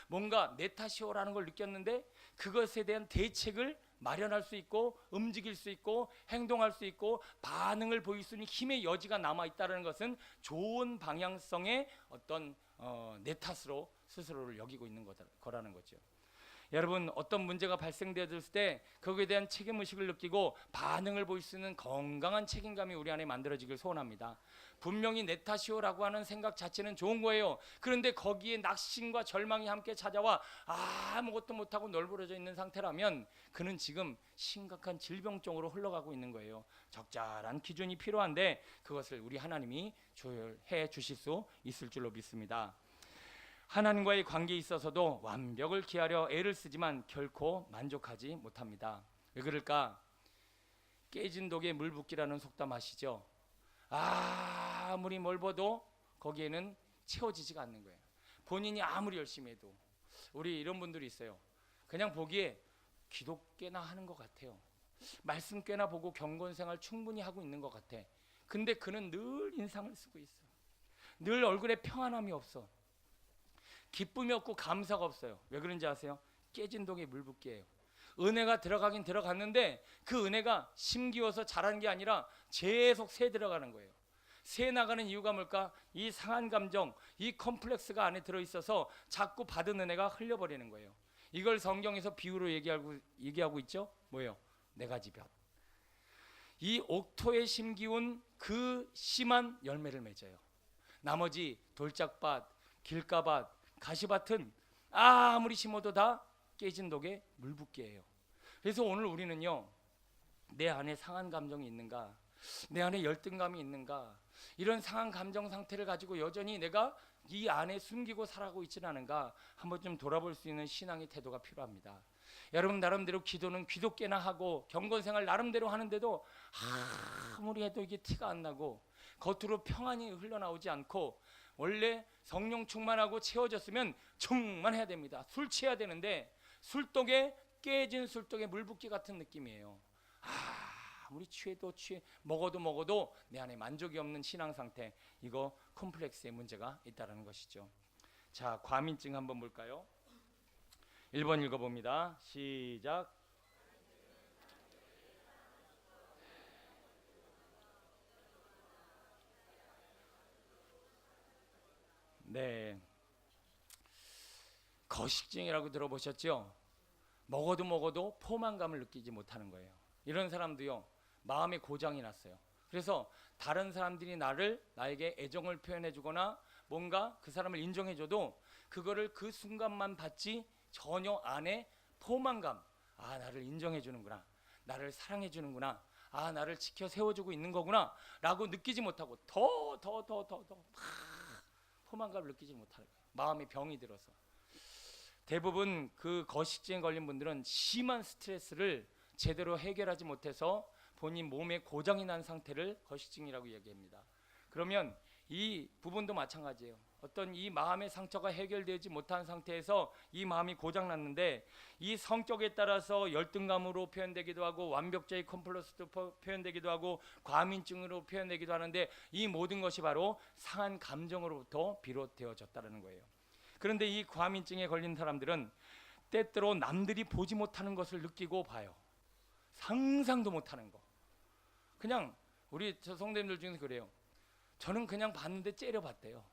뭔가 내 탓이오라는 걸 느꼈는데 그것에 대한 대책을 마련할 수 있고 움직일 수 있고 행동할 수 있고 반응을 보일 수 있는 힘의 여지가 남아있다는 것은 좋은 방향성의 어떤 내 탓으로 스스로를 여기고 있는 거라는 거죠. 여러분 어떤 문제가 발생되었을 때 거기에 대한 책임의식을 느끼고 반응을 보일 수 있는 건강한 책임감이 우리 안에 만들어지길 소원합니다. 분명히 내 탓이오라고 하는 생각 자체는 좋은 거예요. 그런데 거기에 낙심과 절망이 함께 찾아와 아무것도 못하고 널브러져 있는 상태라면 그는 지금 심각한 질병적으로 흘러가고 있는 거예요. 적절한 기준이 필요한데 그것을 우리 하나님이 조율해 주실 수 있을 줄로 믿습니다. 하나님과의 관계에 있어서도 완벽을 기하려 애를 쓰지만 결코 만족하지 못합니다. 왜 그럴까? 깨진 독에 물 붓기라는 속담 아시죠? 아무리 뭘 봐도 거기에는 채워지지가 않는 거예요. 본인이 아무리 열심히 해도. 우리 이런 분들이 있어요. 그냥 보기에 기독교나 하는 것 같아요. 말씀 꽤나 보고 경건 생활 충분히 하고 있는 것 같아. 근데 그는 늘 인상을 쓰고 있어. 늘 얼굴에 평안함이 없어. 기쁨이 없고 감사가 없어요. 왜 그런지 아세요? 깨진 독에 물 붓기예요. 은혜가 들어가긴 들어갔는데 그 은혜가 심기워서 자란 게 아니라 계속 새 들어가는 거예요. 새 나가는 이유가 뭘까? 이 상한 감정, 이 컴플렉스가 안에 들어있어서 자꾸 받은 은혜가 흘려버리는 거예요. 이걸 성경에서 비유로 얘기하고 있죠. 뭐예요? 네 가지 볕. 이 옥토에 심기운 그 심한 열매를 맺어요. 나머지 돌짝밭, 길가밭, 가시밭은 아무리 심어도 다 깨진 독에 물 붓기예요. 그래서 오늘 우리는요, 내 안에 상한 감정이 있는가, 내 안에 열등감이 있는가, 이런 상한 감정 상태를 가지고 여전히 내가 이 안에 숨기고 살아가고 있지는 않은가 한번 좀 돌아볼 수 있는 신앙의 태도가 필요합니다. 여러분 나름대로 기도는 기독교나 하고 경건생활 나름대로 하는데도 아무리 해도 이게 티가 안 나고 겉으로 평안이 흘러나오지 않고, 원래 성령 충만하고 채워졌으면 충만해야 됩니다. 술 취해야 되는데 술독에 깨진 술독에 물 붓기 같은 느낌이에요. 아무리 취해도 먹어도 내 안에 만족이 없는 신앙 상태, 이거 콤플렉스의 문제가 있다는 것이죠. 자, 과민증 한번 볼까요? 1번 읽어봅니다. 시작. 네, 거식증이라고 들어보셨죠? 먹어도 포만감을 느끼지 못하는 거예요. 이런 사람도요, 마음에 고장이 났어요. 그래서 다른 사람들이 나에게 애정을 표현해 주거나 뭔가 그 사람을 인정해 줘도 그거를 그 순간만 받지 전혀 안에 포만감, 나를 인정해 주는구나, 나를 사랑해 주는구나, 나를 지켜 세워주고 있는 거구나 라고 느끼지 못하고 더 포만감을 느끼지 못하는 거예요. 마음에 병이 들어서. 대부분 그 거식증에 걸린 분들은 심한 스트레스를 제대로 해결하지 못해서 본인 몸에 고장이 난 상태를 거식증이라고 얘기합니다. 그러면 이 부분도 마찬가지예요. 어떤 이 마음의 상처가 해결되지 못한 상태에서 이 마음이 고장났는데, 이 성격에 따라서 열등감으로 표현되기도 하고 완벽주의 컴플렉스도 표현되기도 하고 과민증으로 표현되기도 하는데, 이 모든 것이 바로 상한 감정으로부터 비롯되어졌다는 거예요. 그런데 이 과민증에 걸린 사람들은 때때로 남들이 보지 못하는 것을 느끼고 봐요. 상상도 못하는 거. 그냥 우리 저 성도님들 중에서 그래요. 저는 그냥 봤는데 째려봤대요.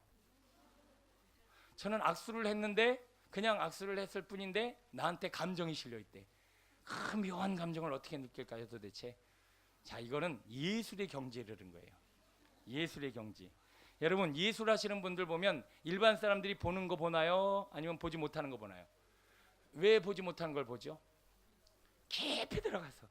저는 악수를 했는데 그냥 악수를 했을 뿐인데 나한테 감정이 실려있대. 그 묘한 감정을 어떻게 느낄까요 도대체? 자, 이거는 예술의 경지에 이르는 거예요. 예술의 경지. 여러분, 예술하시는 분들 보면 일반 사람들이 보는 거 보나요? 아니면 보지 못하는 거 보나요? 왜 보지 못하는 걸 보죠? 깊이 들어가서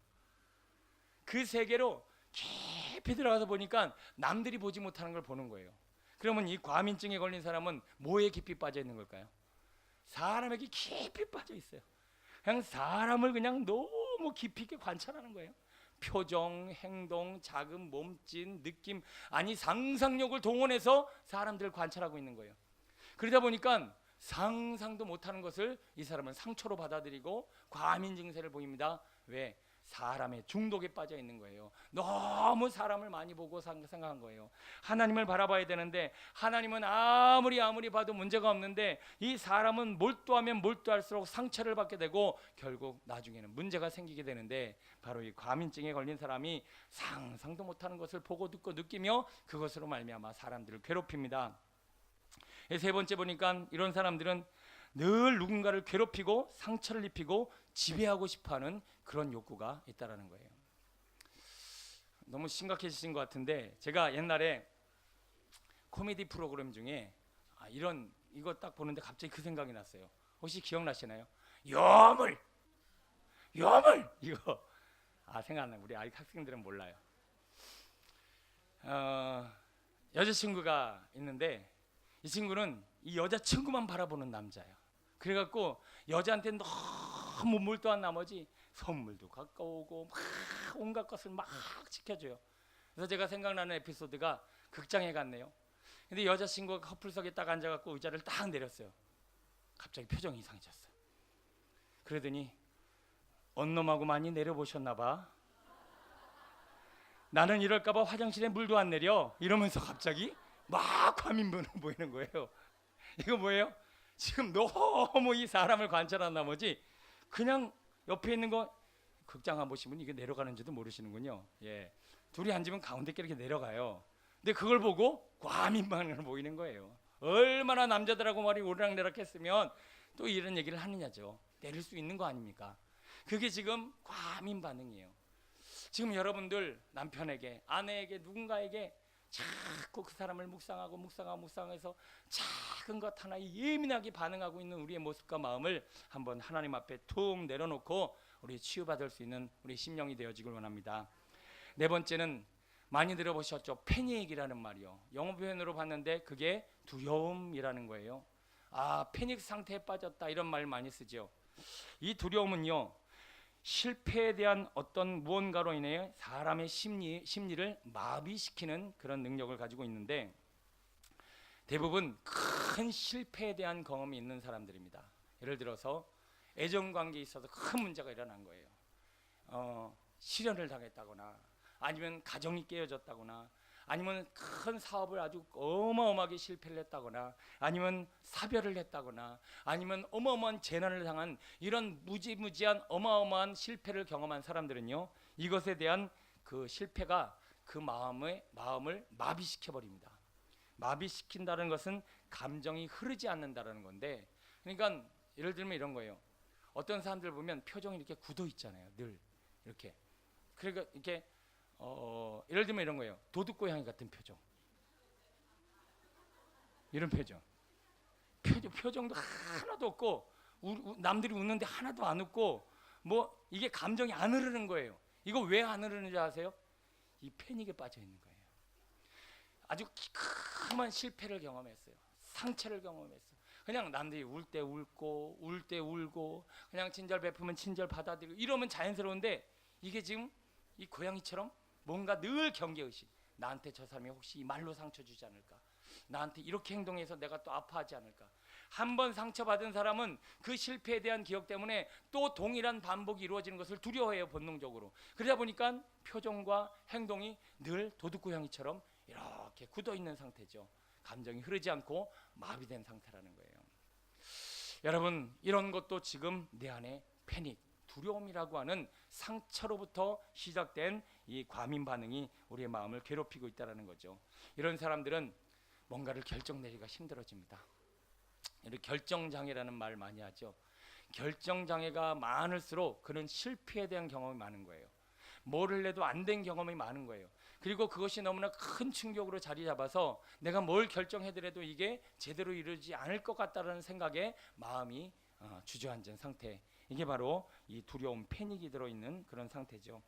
그 세계로 깊이 들어가서 보니까 남들이 보지 못하는 걸 보는 거예요. 그러면 이 과민증에 걸린 사람은 뭐에 깊이 빠져 있는 걸까요? 사람에게 깊이 빠져 있어요. 그냥 사람을 그냥 너무 깊이 있게 관찰하는 거예요. 표정, 행동, 작은 몸짓, 느낌, 아니 상상력을 동원해서 사람들을 관찰하고 있는 거예요. 그러다 보니까 상상도 못하는 것을 이 사람은 상처로 받아들이고 과민 증세를 보입니다. 왜? 사람의 중독에 빠져 있는 거예요. 너무 사람을 많이 보고 생각한 거예요. 하나님을 바라봐야 되는데 하나님은 아무리 봐도 문제가 없는데 이 사람은 몰두하면 몰두할수록 상처를 받게 되고 결국 나중에는 문제가 생기게 되는데, 바로 이 과민증에 걸린 사람이 상상도 못하는 것을 보고 듣고 느끼며 그것으로 말미암아 사람들을 괴롭힙니다. 세 번째 보니까 이런 사람들은 늘 누군가를 괴롭히고 상처를 입히고 지배하고 싶어하는 그런 욕구가 있다라는 거예요. 너무 심각해지신 것 같은데, 제가 옛날에 코미디 프로그램 중에 이거 딱 보는데 갑자기 그 생각이 났어요. 혹시 기억나시나요? 요물 이거 생각나요. 우리 아이 학생들은 몰라요. 여자친구가 있는데 이 친구는 이 여자친구만 바라보는 남자예요. 그래갖고 여자한테 너무 몰두한 나머지 선물도 갖고 오고 막 온갖 것을 막 지켜줘요. 그래서 제가 생각나는 에피소드가 극장에 갔네요. 근데 여자친구가 커플석에 딱 앉아갖고 의자를 딱 내렸어요. 갑자기 표정이 이상해졌어요. 그러더니 언 놈하고 많이 내려보셨나 봐. 나는 이럴까봐 화장실에 물도 안 내려 이러면서 갑자기 막 과민번호 보이는 거예요. 이거 뭐예요? 지금 너무 이 사람을 관찰한 나머지 그냥 옆에 있는 거 극장 안 보시면 이게 내려가는지도 모르시는군요. 예, 둘이 앉으면 가운데께 이렇게 내려가요. 근데 그걸 보고 과민반응을 보이는 거예요. 얼마나 남자들하고 말이 오르락내락했으면 또 이런 얘기를 하느냐죠. 내릴 수 있는 거 아닙니까? 그게 지금 과민반응이에요. 지금 여러분들 남편에게, 아내에게, 누군가에게 자꾸 그 사람을 묵상해서 작은 것 하나에 예민하게 반응하고 있는 우리의 모습과 마음을 한번 하나님 앞에 툭 내려놓고 우리 치유받을 수 있는 우리 심령이 되어지길 원합니다. 네 번째는 많이 들어보셨죠? 패닉이라는 말이요. 영어 표현으로 봤는데 그게 두려움이라는 거예요. 아, 패닉 상태에 빠졌다 이런 말 많이 쓰죠. 이 두려움은요, 실패에 대한 어떤 무언가로 인해 사람의 심리를 마비시키는 그런 능력을 가지고 있는데 대부분 큰 실패에 대한 경험이 있는 사람들입니다. 예를 들어서 애정관계에 있어서 큰 문제가 일어난 거예요. 실연을 당했다거나 아니면 가정이 깨어졌다거나 아니면 큰 사업을 아주 어마어마하게 실패를 했다거나 아니면 사별을 했다거나 아니면 어마어마한 재난을 당한 이런 무지무지한 어마어마한 실패를 경험한 사람들은요, 이것에 대한 그 실패가 그 마음을 마비시켜 버립니다. 마비시킨다는 것은 감정이 흐르지 않는다라는 건데, 그러니까 예를 들면 이런 거예요. 어떤 사람들 보면 표정이 이렇게 굳어 있잖아요. 늘 이렇게. 그러니까 이렇게 예를 들면 이런 거예요. 도둑고양이 같은 표정. 이런 표정도 하나도 없고 남들이 웃는데 하나도 안 웃고 뭐 이게 감정이 안 흐르는 거예요. 이거 왜 안 흐르는지 아세요? 이 패닉에 빠져 있는 거예요. 아주 큰 실패를 경험했어요. 상처를 경험했어요. 그냥 남들이 울 때 울고 울 때 울고 그냥 친절 베푸면 친절 받아들이고 이러면 자연스러운데 이게 지금 이 고양이처럼 뭔가 늘 경계의식. 나한테 저 사람이 혹시 이 말로 상처 주지 않을까? 나한테 이렇게 행동해서 내가 또 아파하지 않을까? 한번 상처받은 사람은 그 실패에 대한 기억 때문에 또 동일한 반복이 이루어지는 것을 두려워해요, 본능적으로. 그러다 보니까 표정과 행동이 늘 도둑고양이처럼 이렇게 굳어있는 상태죠. 감정이 흐르지 않고 마비된 상태라는 거예요. 여러분, 이런 것도 지금 내 안에 패닉, 두려움이라고 하는 상처로부터 시작된 이 과민 반응이 우리의 마음을 괴롭히고 있다는 거죠. 이런 사람들은 뭔가를 결정 내리기가 힘들어집니다. 이렇게 결정장애라는 말 많이 하죠. 결정장애가 많을수록 그는 실패에 대한 경험이 많은 거예요. 뭐를 해도 안 된 경험이 많은 거예요. 그리고 그것이 너무나 큰 충격으로 자리 잡아서 내가 뭘 결정해더라도 이게 제대로 이루어지지 않을 것 같다는 생각에 마음이 주저앉은 상태. 이게 바로 이 두려움, 패닉이 들어있는 그런 상태죠.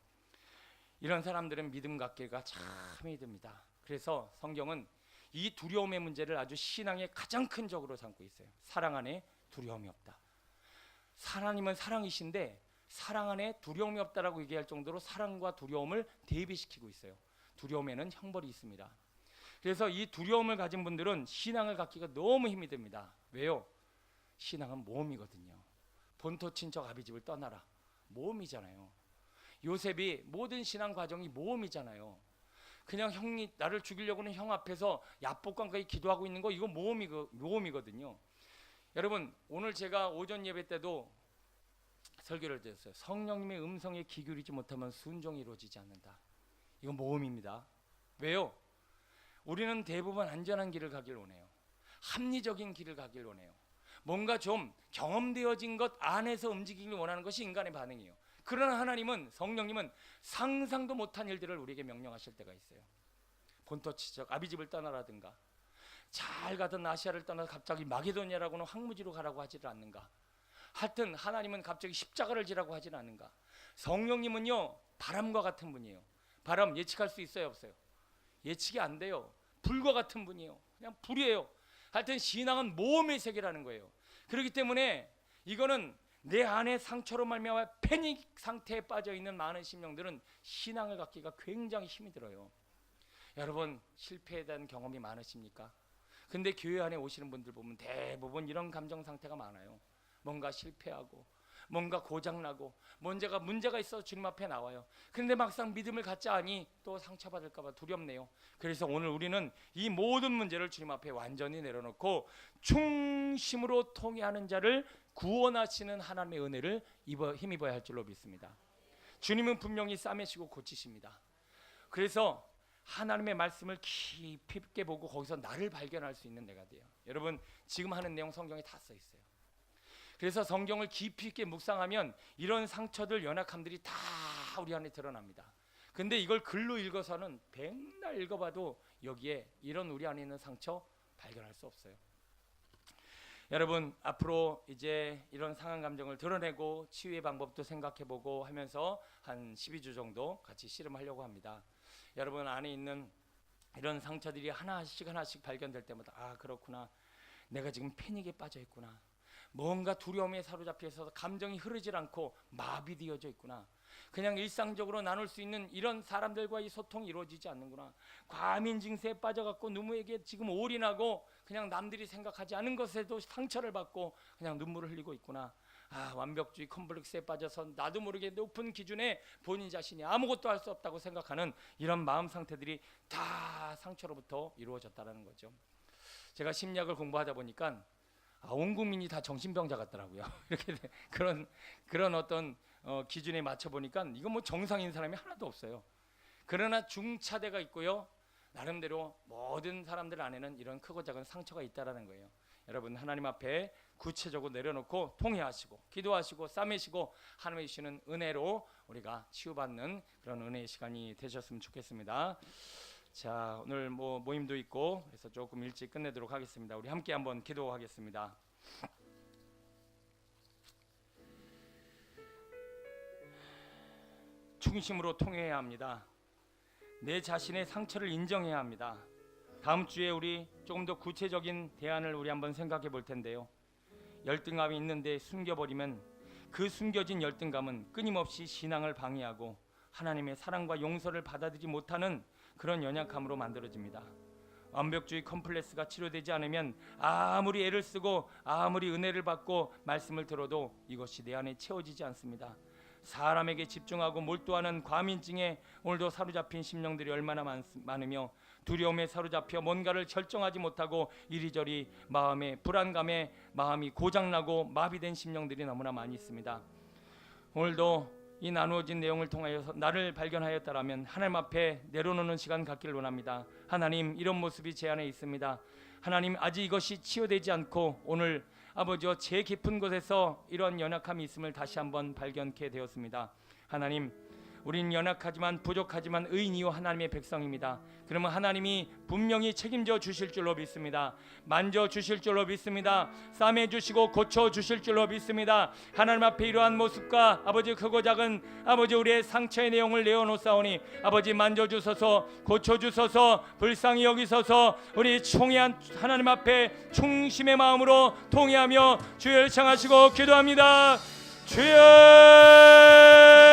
이런 사람들은 믿음 갖기가 참 힘듭니다. 그래서 성경은 이 두려움의 문제를 아주 신앙의 가장 큰 적으로 삼고 있어요. 사랑 안에 두려움이 없다. 하나님은 사랑이신데 사랑 안에 두려움이 없다라고 얘기할 정도로 사랑과 두려움을 대비시키고 있어요. 두려움에는 형벌이 있습니다. 그래서 이 두려움을 가진 분들은 신앙을 갖기가 너무 힘이 듭니다. 왜요? 신앙은 모험이거든요. 본토 친척 아비집을 떠나라. 모험이잖아요. 요셉이 모든 신앙 과정이 모험이잖아요. 그냥 형이 나를 죽이려고는 형 앞에서 야복강까지 기도하고 있는 거 이거 모험이거든요. 여러분, 오늘 제가 오전 예배 때도 설교를 드렸어요. 성령님의 음성에 귀 기울이지 못하면 순종이 이루어지지 않는다. 이건 모험입니다. 왜요? 우리는 대부분 안전한 길을 가길 원해요. 합리적인 길을 가길 원해요. 뭔가 좀 경험되어진 것 안에서 움직이길 원하는 것이 인간의 반응이에요. 그러나 하나님은, 성령님은 상상도 못한 일들을 우리에게 명령하실 때가 있어요. 본토 친척 아비집을 떠나라든가, 잘 가던 아시아를 떠나서 갑자기 마게도니아라고는 황무지로 가라고 하지를 않는가. 하여튼 하나님은 갑자기 십자가를 지라고 하지는 않는가. 성령님은요, 바람과 같은 분이에요. 바람 예측할 수 있어요, 없어요? 예측이 안 돼요. 불과 같은 분이에요. 그냥 불이에요. 하여튼 신앙은 모험의 세계라는 거예요. 그렇기 때문에 이거는 내 안에 상처로 말미암아 패닉 상태에 빠져 있는 많은 심령들은 신앙을 갖기가 굉장히 힘이 들어요. 여러분, 실패에 대한 경험이 많으십니까? 근데 교회 안에 오시는 분들 보면 대부분 이런 감정 상태가 많아요. 뭔가 실패하고 뭔가 고장나고 문제가 있어서 주님 앞에 나와요. 그런데 막상 믿음을 갖지 않니 또 상처받을까 봐 두렵네요. 그래서 오늘 우리는 이 모든 문제를 주님 앞에 완전히 내려놓고 충심으로 통회하는 자를 구원하시는 하나님의 은혜를 힘입어야 할 줄로 믿습니다. 주님은 분명히 싸매시고 고치십니다. 그래서 하나님의 말씀을 깊이 있게 보고 거기서 나를 발견할 수 있는 내가 돼요. 여러분 지금 하는 내용 성경에 다 써 있어요. 그래서 성경을 깊이 있게 묵상하면 이런 상처들, 연약함들이 다 우리 안에 드러납니다. 근데 이걸 글로 읽어서는 백날 읽어봐도 여기에 이런 우리 안에 있는 상처 발견할 수 없어요. 여러분 앞으로 이제 이런 상한 감정을 드러내고 치유의 방법도 생각해보고 하면서 한 12주 정도 같이 씨름하려고 합니다. 여러분 안에 있는 이런 상처들이 하나씩 발견될 때마다 아 그렇구나, 내가 지금 패닉에 빠져 있구나, 뭔가 두려움에 사로잡혀 있어서 감정이 흐르질 않고 마비되어져 있구나, 그냥 일상적으로 나눌 수 있는 이런 사람들과의 소통이 이루어지지 않는구나, 과민 증세에 빠져갖고 누구에게 지금 올인하고 그냥 남들이 생각하지 않은 것에도 상처를 받고 그냥 눈물을 흘리고 있구나, 아 완벽주의 컴플렉스에 빠져서 나도 모르게 높은 기준에 본인 자신이 아무것도 할 수 없다고 생각하는 이런 마음 상태들이 다 상처로부터 이루어졌다는 거죠. 제가 심리학을 공부하다 보니까 온 국민이 다 정신병자 같더라고요. 이렇게 그런 어떤 기준에 맞춰 보니까 이건 뭐 정상인 사람이 하나도 없어요. 그러나 중차대가 있고요, 나름대로 모든 사람들 안에는 이런 크고 작은 상처가 있다라는 거예요. 여러분 하나님 앞에 구체적으로 내려놓고 통회하시고 기도하시고 싸매시고 하나님의 주시는 은혜로 우리가 치유받는 그런 은혜의 시간이 되셨으면 좋겠습니다. 자 오늘 모임도 있고 그래서 조금 일찍 끝내도록 하겠습니다. 우리 함께 한번 기도하겠습니다. 충심으로 통회해야 합니다. 내 자신의 상처를 인정해야 합니다. 다음 주에 우리 조금 더 구체적인 대안을 우리 한번 생각해 볼 텐데요. 열등감이 있는데 숨겨버리면 그 숨겨진 열등감은 끊임없이 신앙을 방해하고 하나님의 사랑과 용서를 받아들이지 못하는 그런 연약함으로 만들어집니다. 완벽주의 컴플렉스가 치료되지 않으면 아무리 애를 쓰고 아무리 은혜를 받고 말씀을 들어도 이것이 내 안에 채워지지 않습니다. 사람에게 집중하고 몰두하는 과민증에 오늘도 사로잡힌 심령들이 얼마나 많으며 두려움에 사로잡혀 뭔가를 결정하지 못하고 이리저리 마음의 불안감에 마음이 고장나고 마비된 심령들이 너무나 많이 있습니다. 오늘도 이 나누어진 내용을 통하여서 나를 발견하였다라면 하나님 앞에 내려놓는 시간 갖기를 원합니다. 하나님 이런 모습이 제 안에 있습니다. 하나님 아직 이것이 치유되지 않고 오늘 아버지여 제 깊은 곳에서 이런 연약함이 있음을 다시 한번 발견케 되었습니다. 하나님 우린 연약하지만 부족하지만 의인이요 하나님의 백성입니다. 그러면 하나님이 분명히 책임져 주실 줄로 믿습니다. 만져 주실 줄로 믿습니다. 싸매 주시고 고쳐 주실 줄로 믿습니다. 하나님 앞에 이러한 모습과 아버지 크고 작은 아버지 우리의 상처의 내용을 내어놓사오니 아버지 만져 주소서, 고쳐 주소서, 불쌍히 여기소서. 우리 총회한 하나님 앞에 충심의 마음으로 통회하며 주여 청하시고 기도합니다. 주여